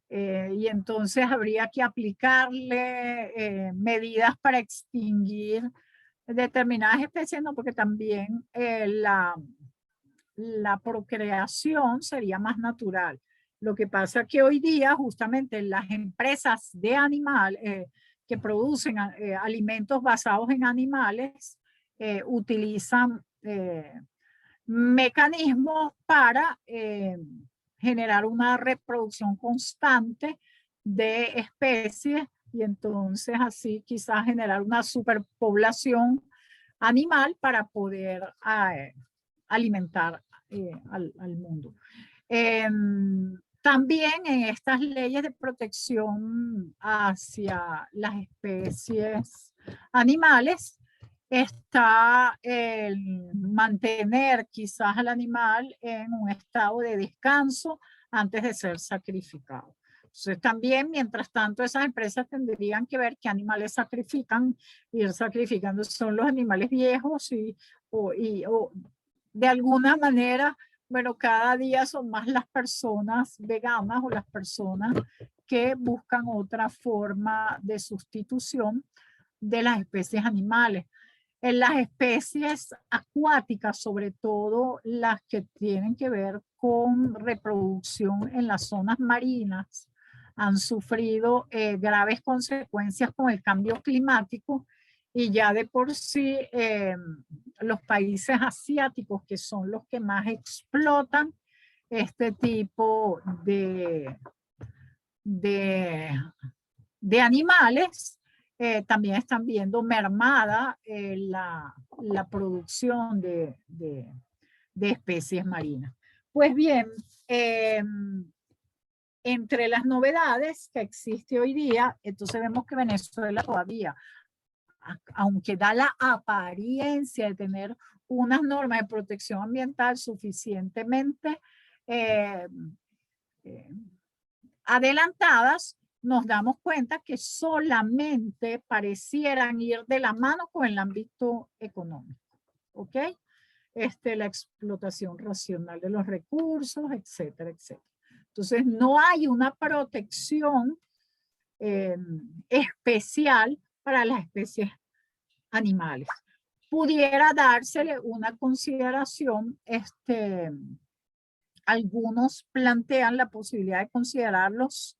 Y entonces habría que aplicarle medidas para extinguir determinadas especies, no, porque también la procreación sería más natural. Lo que pasa es que hoy día justamente las empresas de que producen alimentos basados en animales utilizan mecanismos para generar una reproducción constante de especies, y entonces así quizás generar una superpoblación animal para poder alimentar al mundo. También en estas leyes de protección hacia las especies animales está el mantener quizás al animal en un estado de descanso antes de ser sacrificado. Entonces también, mientras tanto, esas empresas tendrían que ver qué animales sacrifican, ir sacrificando. Son los animales viejos o de alguna manera, bueno, cada día son más las personas veganas o las personas que buscan otra forma de sustitución de las especies animales. En las especies acuáticas, sobre todo las que tienen que ver con reproducción en las zonas marinas, han sufrido graves consecuencias con el cambio climático, y ya de por sí los países asiáticos, que son los que más explotan este tipo de animales, también están viendo mermada la producción de especies marinas. Pues bien, entre las novedades que existe hoy día, entonces vemos que Venezuela todavía, aunque da la apariencia de tener unas normas de protección ambiental suficientemente adelantadas, nos damos cuenta que solamente parecieran ir de la mano con el ámbito económico, ¿ok? La explotación racional de los recursos, etcétera, etcétera. Entonces, no hay una protección especial para las especies animales. Pudiera dársele una consideración, algunos plantean la posibilidad de considerarlos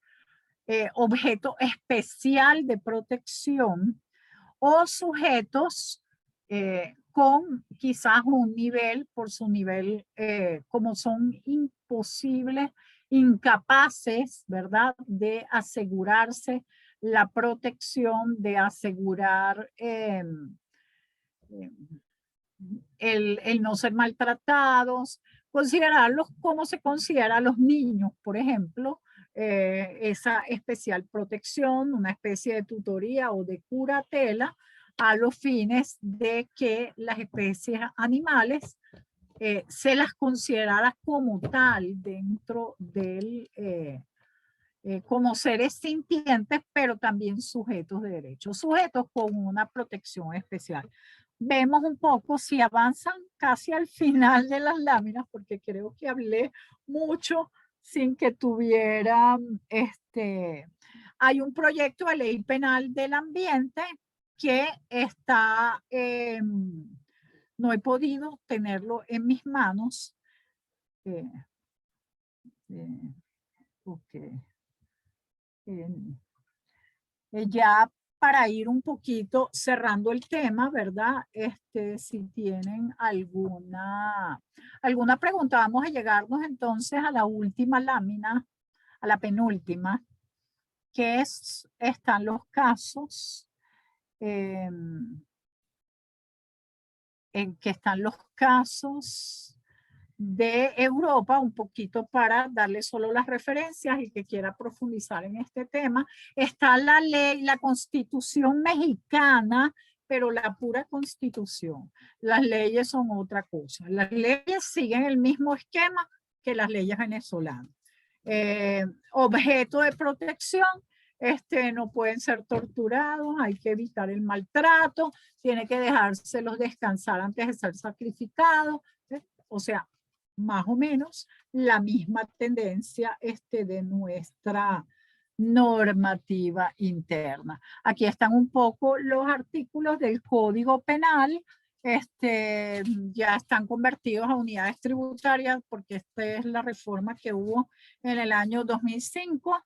objeto especial de protección o sujetos con quizás un nivel, por su nivel, como son imposibles, incapaces, ¿verdad?, de asegurarse la protección, de asegurar el no ser maltratados, considerarlos como se considera a los niños, por ejemplo, esa especial protección, una especie de tutoría o de curatela a los fines de que las especies animales se las considerara como tal dentro del, como seres sintientes, pero también sujetos de derechos, sujetos con una protección especial. Vemos un poco si avanzan casi al final de las láminas, porque creo que hablé mucho sin que tuviera, hay un proyecto de ley penal del ambiente que está, no he podido tenerlo en mis manos. Ya para ir un poquito cerrando el tema, ¿verdad? Si tienen alguna pregunta, vamos a llegarnos entonces a la última lámina, a la penúltima, que están los casos, en que están los casos de Europa, un poquito para darle solo las referencias y que quiera profundizar en este tema. Está la ley, la Constitución mexicana, pero la pura Constitución. Las leyes son otra cosa. Las leyes siguen el mismo esquema que las leyes venezolanas. Objeto de protección, no pueden ser torturados, hay que evitar el maltrato, tiene que dejárselos descansar antes de ser sacrificados. O sea, más o menos la misma tendencia de nuestra normativa interna. Aquí están un poco los artículos del Código Penal, ya están convertidos a unidades tributarias porque esta es la reforma que hubo en el año 2005.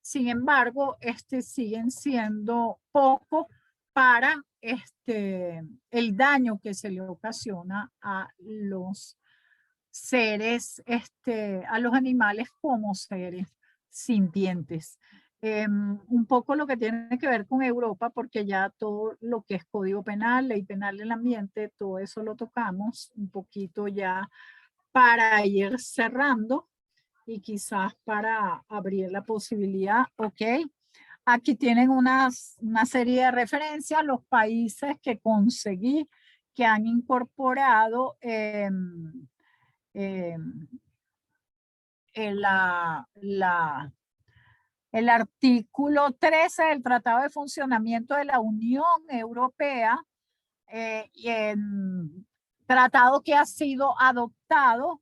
Sin embargo, siguen siendo poco para el daño que se le ocasiona a los seres, a los animales como seres sintientes. Un poco lo que tiene que ver con Europa, porque ya todo lo que es Código Penal, Ley Penal del Ambiente, todo eso lo tocamos un poquito ya para ir cerrando y quizás para abrir la posibilidad, ¿ok? Aquí tienen una serie de referencias, los países que conseguí que han incorporado el artículo 13 del Tratado de Funcionamiento de la Unión Europea, tratado que ha sido adoptado,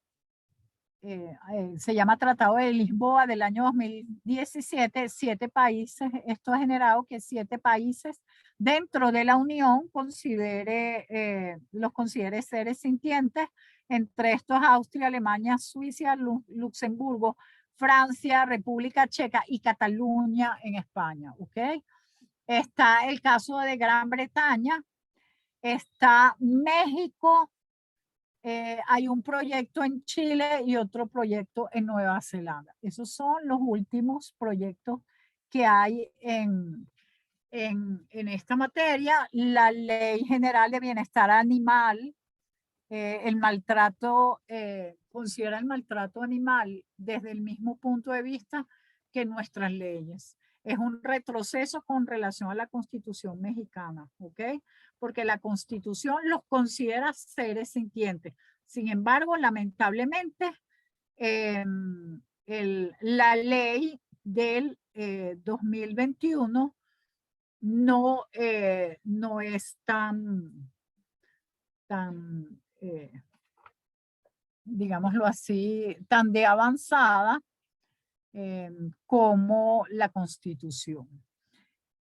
se llama Tratado de Lisboa del año 2017, 7 países, esto ha generado que 7 países dentro de la Unión los considere seres sintientes, entre estos Austria, Alemania, Suiza, Luxemburgo, Francia, República Checa y Cataluña en España, ¿ok? Está el caso de Gran Bretaña, está México, Hay un proyecto en Chile y otro proyecto en Nueva Zelanda. Esos son los últimos proyectos que hay en esta materia. La Ley General de Bienestar Animal, el maltrato, considera el maltrato animal desde el mismo punto de vista que nuestras leyes. Es un retroceso con relación a la Constitución mexicana, ¿ok? Porque la Constitución los considera seres sintientes. Sin embargo, lamentablemente, la ley del 2021 no es tan digámoslo así, tan de avanzada como la Constitución.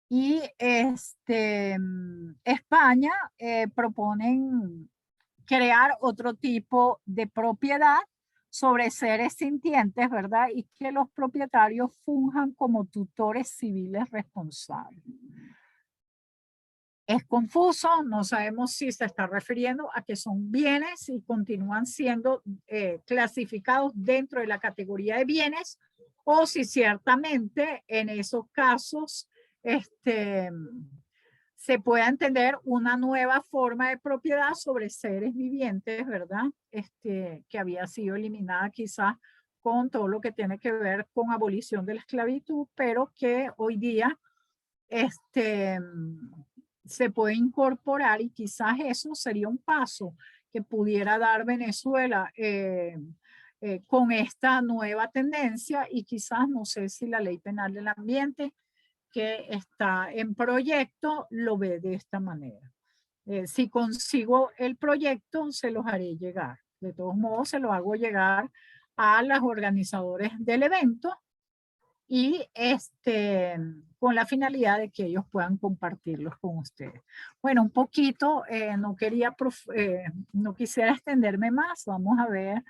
Y España proponen crear otro tipo de propiedad sobre seres sintientes, ¿verdad? Y que los propietarios funjan como tutores civiles responsables. Es confuso, no sabemos si se está refiriendo a que son bienes y continúan siendo clasificados dentro de la categoría de bienes, o si ciertamente en esos casos se pueda entender una nueva forma de propiedad sobre seres vivientes, ¿verdad? Que había sido eliminada quizás con todo lo que tiene que ver con abolición de la esclavitud, pero que hoy día se puede incorporar, y quizás eso sería un paso que pudiera dar Venezuela con esta nueva tendencia, y quizás no sé si la Ley Penal del Ambiente que está en proyecto lo ve de esta manera. Si consigo el proyecto, se los haré llegar. De todos modos, se los hago llegar a los organizadores del evento, y con la finalidad de que ellos puedan compartirlos con ustedes. Bueno, un poquito, no quisiera extenderme más. Vamos a ver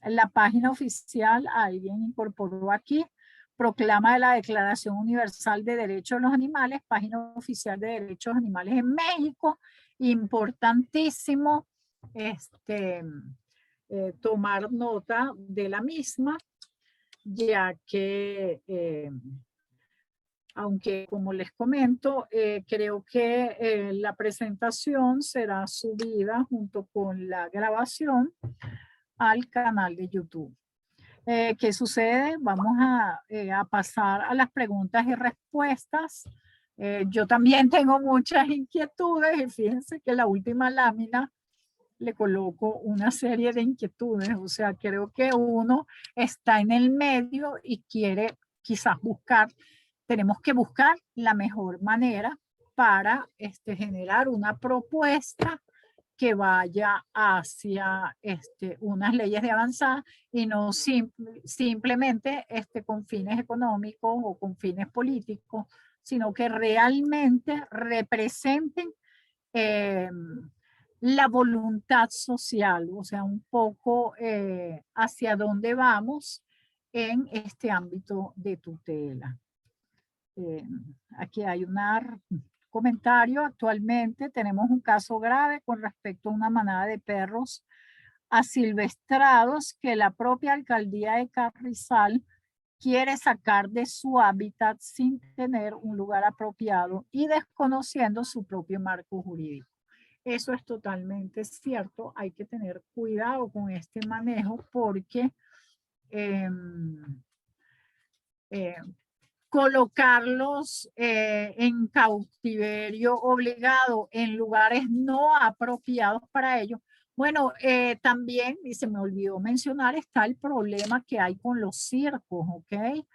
la página oficial. Alguien incorporó aquí: proclama de la Declaración Universal de Derechos de los Animales, página oficial de derechos animales en México. Importantísimo tomar nota de la misma, ya que, aunque como les comento, creo que la presentación será subida junto con la grabación al canal de YouTube. ¿Qué sucede? Vamos a pasar a las preguntas y respuestas. Yo también tengo muchas inquietudes, y fíjense que la última lámina le coloco una serie de inquietudes. O sea, creo que uno está en el medio y quiere quizás tenemos que buscar la mejor manera para generar una propuesta que vaya hacia unas leyes de avanzada, y no simplemente con fines económicos o con fines políticos, sino que realmente representen la voluntad social, o sea, un poco hacia dónde vamos en este ámbito de tutela. Aquí hay un comentario. Actualmente tenemos un caso grave con respecto a una manada de perros asilvestrados que la propia alcaldía de Carrizal quiere sacar de su hábitat sin tener un lugar apropiado y desconociendo su propio marco jurídico. Eso es totalmente cierto. Hay que tener cuidado con este manejo, porque colocarlos en cautiverio obligado en lugares no apropiados para ellos. Bueno, también, y se me olvidó mencionar, está el problema que hay con los circos, ¿ok?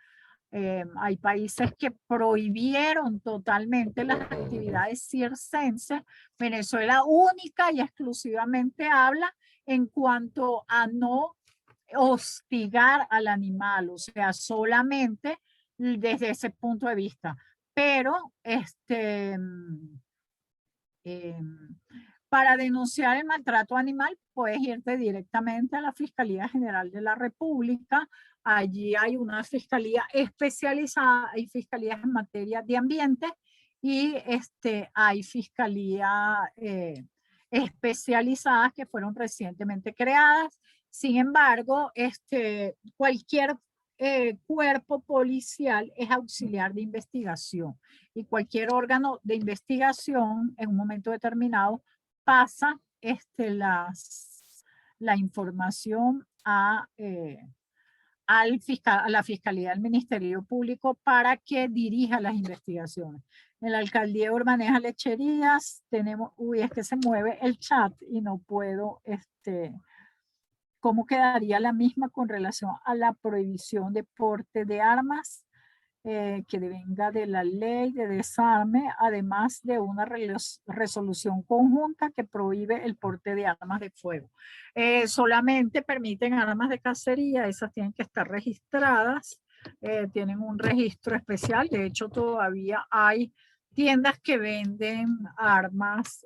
Hay países que prohibieron totalmente las actividades circenses. Venezuela única y exclusivamente habla en cuanto a no hostigar al animal, o sea, solamente desde ese punto de vista. Pero para denunciar el maltrato animal, puedes irte directamente a la Fiscalía General de la República. Allí hay una fiscalía especializada, hay fiscalías en materia de ambiente, y hay fiscalía especializadas que fueron recientemente creadas. Sin embargo, cualquier cuerpo policial es auxiliar de investigación y cualquier órgano de investigación en un momento determinado pasa la información a la Fiscalía del Ministerio Público para que dirija las investigaciones. En la Alcaldía de Urbaneja Lecherías tenemos, uy, es que se mueve el chat y no puedo, ¿cómo quedaría la misma con relación a la prohibición de porte de armas? Que venga de la ley de desarme, además de una resolución conjunta que prohíbe el porte de armas de fuego. Solamente permiten armas de cacería, esas tienen que estar registradas, tienen un registro especial, de hecho todavía hay tiendas que venden armas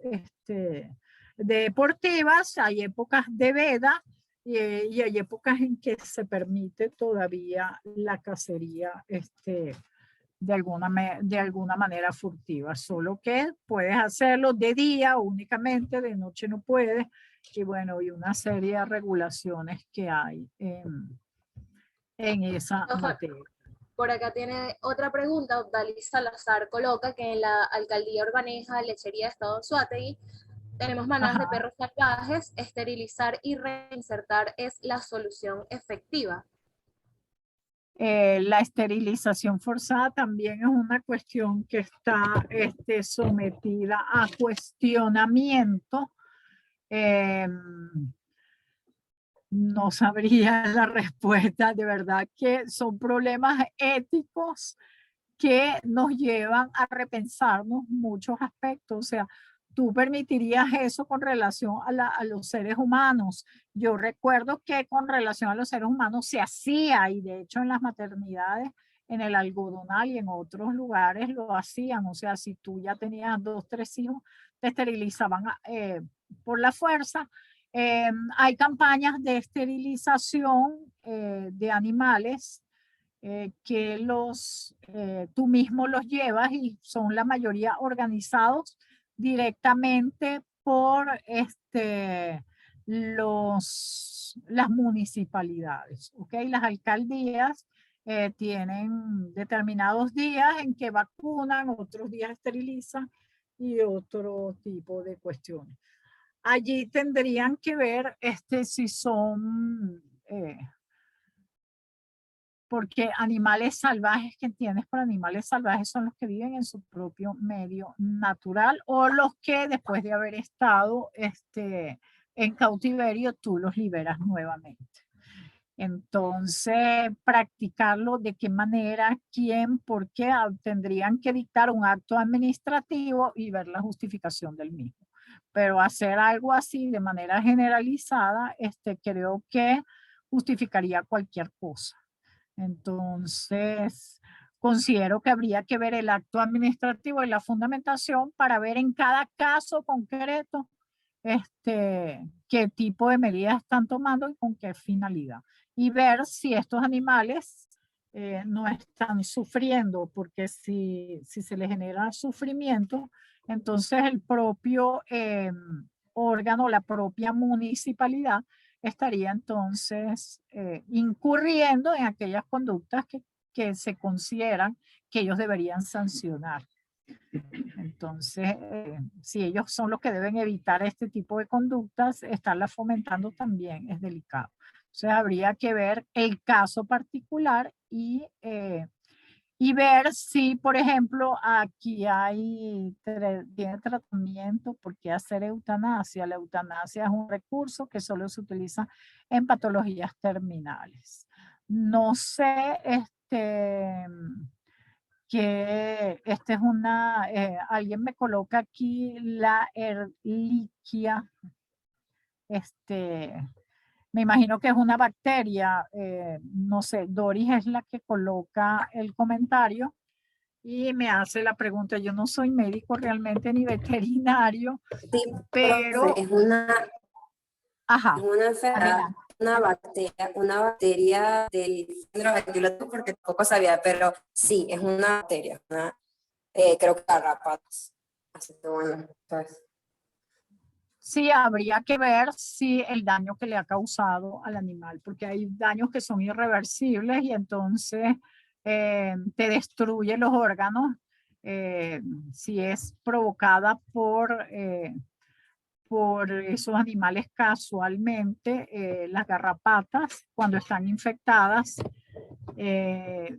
deportivas, hay épocas de veda, y hay épocas en que se permite todavía la cacería de alguna manera furtiva, solo que puedes hacerlo de día únicamente, de noche no puedes, y bueno, y una serie de regulaciones que hay en esa materia. Por acá tiene otra pregunta. Obdalis Salazar coloca que en la Alcaldía Urbaneja Lechería de Estado Anzoátegui tenemos manadas de perros salvajes, esterilizar y reinsertar es la solución efectiva. La esterilización forzada también es una cuestión que está sometida a cuestionamiento. No sabría la respuesta, de verdad que son problemas éticos que nos llevan a repensarnos muchos aspectos. O sea, tú permitirías eso con relación a los seres humanos. Yo recuerdo que con relación a los seres humanos se hacía, y de hecho en las maternidades, en el algodonal y en otros lugares lo hacían. O sea, si tú ya tenías 2, 3 hijos, te esterilizaban por la fuerza. Hay campañas de esterilización de animales que tú mismo los llevas, y son la mayoría organizados directamente por las municipalidades, ¿ok? Las alcaldías tienen determinados días en que vacunan, otros días esterilizan y otro tipo de cuestiones. Allí tendrían que ver si son porque animales salvajes, que entiendes por animales salvajes, son los que viven en su propio medio natural, o los que después de haber estado en cautiverio, tú los liberas nuevamente. Entonces, practicarlo, de qué manera, quién, por qué, tendrían que dictar un acto administrativo y ver la justificación del mismo. Pero hacer algo así de manera generalizada, creo que justificaría cualquier cosa. Entonces, considero que habría que ver el acto administrativo y la fundamentación para ver en cada caso concreto qué tipo de medidas están tomando y con qué finalidad. Y ver si estos animales no están sufriendo, porque si se les genera sufrimiento, entonces el propio órgano, la propia municipalidad, estaría entonces incurriendo en aquellas conductas que se consideran que ellos deberían sancionar. Entonces, si ellos son los que deben evitar este tipo de conductas, estarlas fomentando también es delicado. Entonces, habría que ver el caso particular y ver si, por ejemplo, aquí tiene tratamiento. ¿Por qué hacer eutanasia? La eutanasia es un recurso que solo se utiliza en patologías terminales. No sé, que es alguien me coloca aquí la Ehrlichia, me imagino que es una bacteria, no sé, Doris es la que coloca el comentario y me hace la pregunta. Yo no soy médico realmente ni veterinario, Sí, pero es una ajá, enfermedad, una bacteria del síndrome, porque tampoco sabía, pero sí, es una bacteria, creo que garrapatas. Así que bueno, pues. Sí, habría que ver si el daño que le ha causado al animal, porque hay daños que son irreversibles y entonces te destruye los órganos si es provocada por esos animales casualmente. Las garrapatas, cuando están infectadas, eh,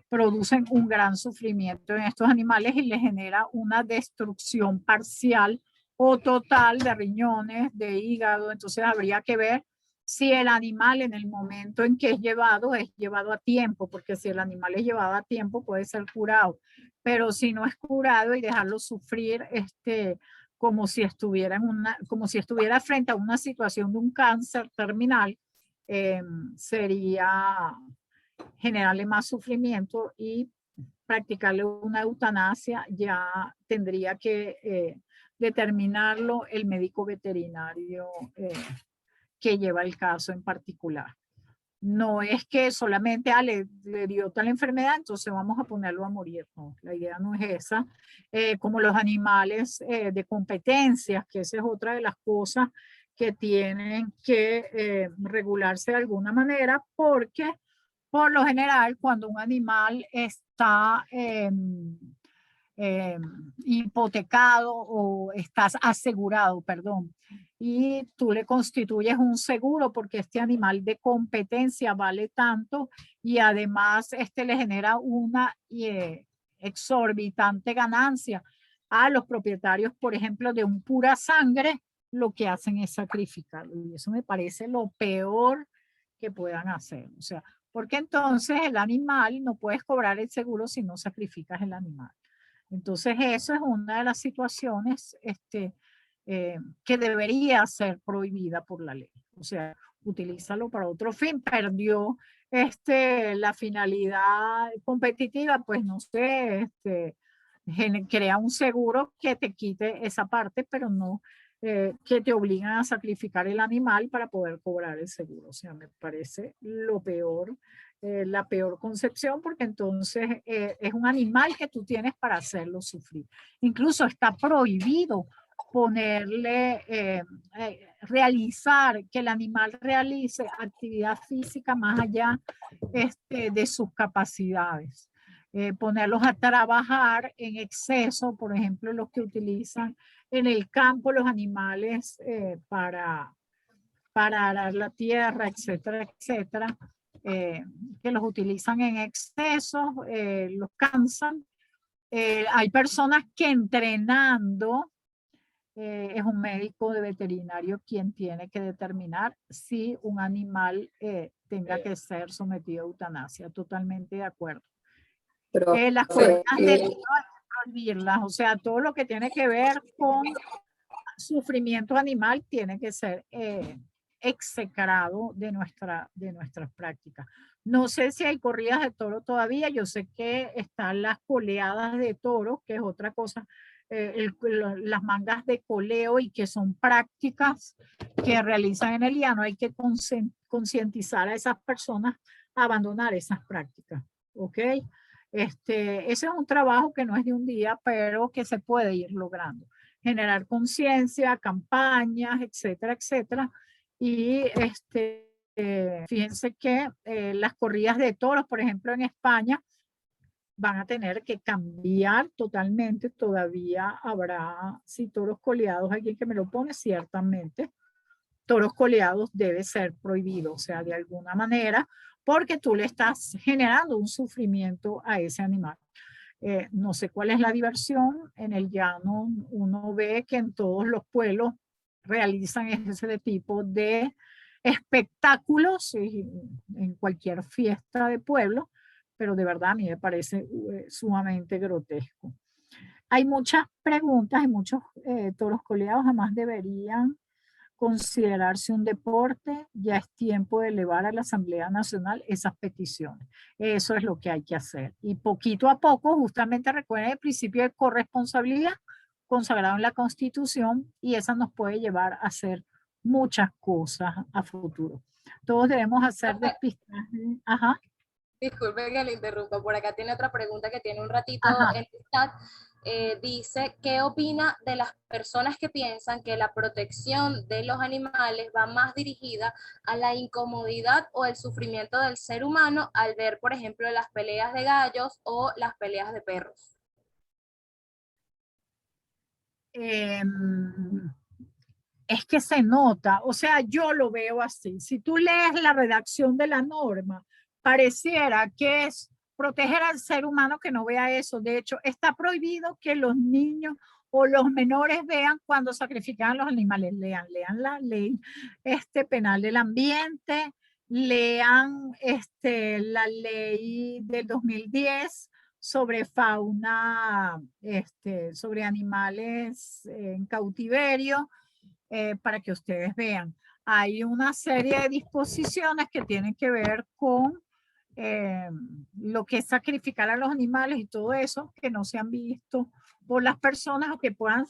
producen un gran sufrimiento en estos animales y les genera una destrucción parcial o total de riñones, de hígado. Entonces habría que ver si el animal en el momento en que es llevado a tiempo, porque si el animal es llevado a tiempo puede ser curado, pero si no es curado y dejarlo sufrir como si estuviera frente a una situación de un cáncer terminal, sería generarle más sufrimiento y practicarle una eutanasia. Ya tendría que determinarlo el médico veterinario que lleva el caso en particular. No es que solamente le dio tal enfermedad, entonces vamos a ponerlo a morir. No, la idea no es esa. Como los animales de competencias, que esa es otra de las cosas que tienen que regularse de alguna manera, porque por lo general, cuando un animal está hipotecado o estás asegurado, perdón, y tú le constituyes un seguro porque este animal de competencia vale tanto y además le genera una exorbitante ganancia a los propietarios, por ejemplo, de un pura sangre, lo que hacen es sacrificarlo. Y eso me parece lo peor que puedan hacer. O sea, porque entonces el animal, no puedes cobrar el seguro si no sacrificas el animal. Entonces eso es una de las situaciones que debería ser prohibida por la ley. O sea, utilízalo para otro fin. Perdió la finalidad competitiva, pues no sé, crea un seguro que te quite esa parte, pero no que te obligan a sacrificar el animal para poder cobrar el seguro. O sea, me parece lo peor, la peor concepción, porque entonces es un animal que tú tienes para hacerlo sufrir. Incluso está prohibido realizar, que el animal realice actividad física más allá de sus capacidades. Ponerlos a trabajar en exceso, por ejemplo, los que utilizan en el campo los animales para arar la tierra, etcétera, etcétera, que los utilizan en exceso, los cansan. Hay personas que entrenando, es un médico de veterinario quien tiene que determinar si un animal tenga que ser sometido a eutanasia. Totalmente de acuerdo. Las corridas de toro hay que prohibirlas. O sea, todo lo que tiene que ver con sufrimiento animal tiene que ser execrado de nuestras prácticas. No sé si hay corridas de toro todavía. Yo sé que están las coleadas de toro, que es otra cosa, las mangas de coleo, y que son prácticas que realizan en el llano. Hay que concientizar a esas personas a abandonar esas prácticas. ¿Ok? Ese es un trabajo que no es de un día, pero que se puede ir logrando. Generar conciencia, campañas, etcétera, etcétera. Y fíjense que las corridas de toros, por ejemplo, en España, van a tener que cambiar totalmente. Todavía habrá, si toros coleados, alguien que me lo pone, ciertamente, toros coleados debe ser prohibido, o sea, de alguna manera, porque tú le estás generando un sufrimiento a ese animal. No sé cuál es la diversión. En el llano uno ve que en todos los pueblos realizan ese tipo de espectáculos en cualquier fiesta de pueblo, pero de verdad a mí me parece sumamente grotesco. Hay muchas preguntas y muchos toros coleados jamás deberían considerarse un deporte. Ya es tiempo de elevar a la Asamblea Nacional esas peticiones. Eso es lo que hay que hacer. Y poquito a poco, justamente recuerden el principio de corresponsabilidad consagrado en la Constitución, y esa nos puede llevar a hacer muchas cosas a futuro. Todos debemos hacer despistaje. Ajá. Disculpe que le interrumpa, por acá tiene otra pregunta que tiene un ratito Ajá. en el chat. dice qué opina de las personas que piensan que la protección de los animales va más dirigida a la incomodidad o el sufrimiento del ser humano al ver, por ejemplo, las peleas de gallos o las peleas de perros. Es que se nota, o sea, yo lo veo así. Si tú lees la redacción de la norma, pareciera que es proteger al ser humano que no vea eso. De hecho, está prohibido que los niños o los menores vean cuando sacrifican a los animales. Lean la ley penal del ambiente, lean la ley del 2010 sobre fauna, sobre animales en cautiverio, para que ustedes vean. Hay una serie de disposiciones que tienen que ver con lo que es sacrificar a los animales y todo eso, que no se han visto por las personas o que puedan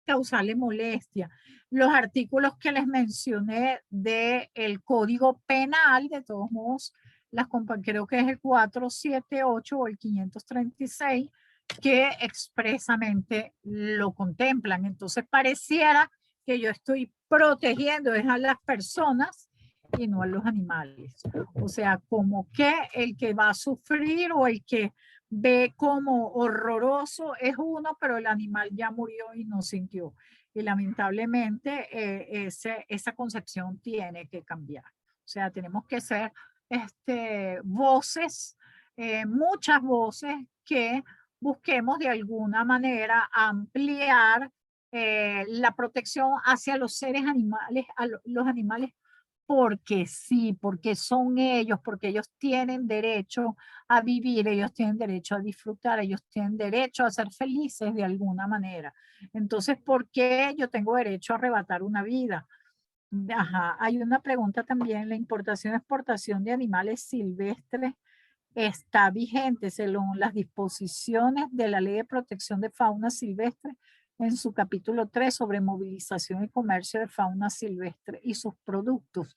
causarle molestia. Los artículos que les mencioné del Código Penal, de todos modos, creo que es el 478 o el 536, que expresamente lo contemplan. Entonces pareciera que yo estoy protegiendo es a las personas y no a los animales. O sea, como que el que va a sufrir o el que ve como horroroso es uno, pero el animal ya murió y no sintió. Y lamentablemente esa concepción tiene que cambiar. O sea, tenemos que ser voces, muchas voces que busquemos de alguna manera ampliar la protección hacia los seres animales, los animales, porque sí, porque son ellos, porque ellos tienen derecho a vivir, ellos tienen derecho a disfrutar, ellos tienen derecho a ser felices de alguna manera. Entonces, ¿por qué yo tengo derecho a arrebatar una vida? Ajá. Hay una pregunta también: la importación y exportación de animales silvestres está vigente según las disposiciones de la Ley de Protección de Fauna Silvestre en su capítulo 3 sobre movilización y comercio de fauna silvestre y sus productos.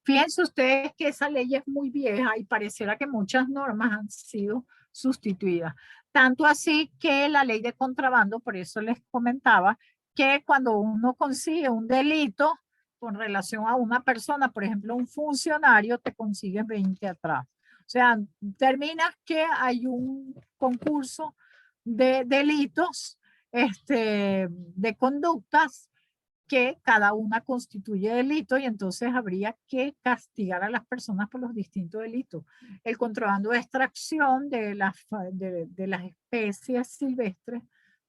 Fíjense ustedes que esa ley es muy vieja y pareciera que muchas normas han sido sustituidas. Tanto así que la ley de contrabando, por eso les comentaba, que cuando uno consigue un delito con relación a una persona, por ejemplo, un funcionario, te consigue 20 atrás. O sea, termina que hay un concurso de delitos, de conductas que cada una constituye delito y entonces habría que castigar a las personas por los distintos delitos. El contrabando de extracción de las especies silvestres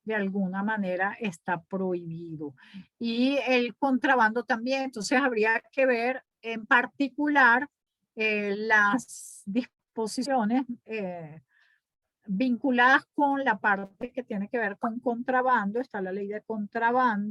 de alguna manera está prohibido. Y el contrabando también, entonces habría que ver en particular las disposiciones vinculadas con la parte que tiene que ver con contrabando. Está la ley de contrabando.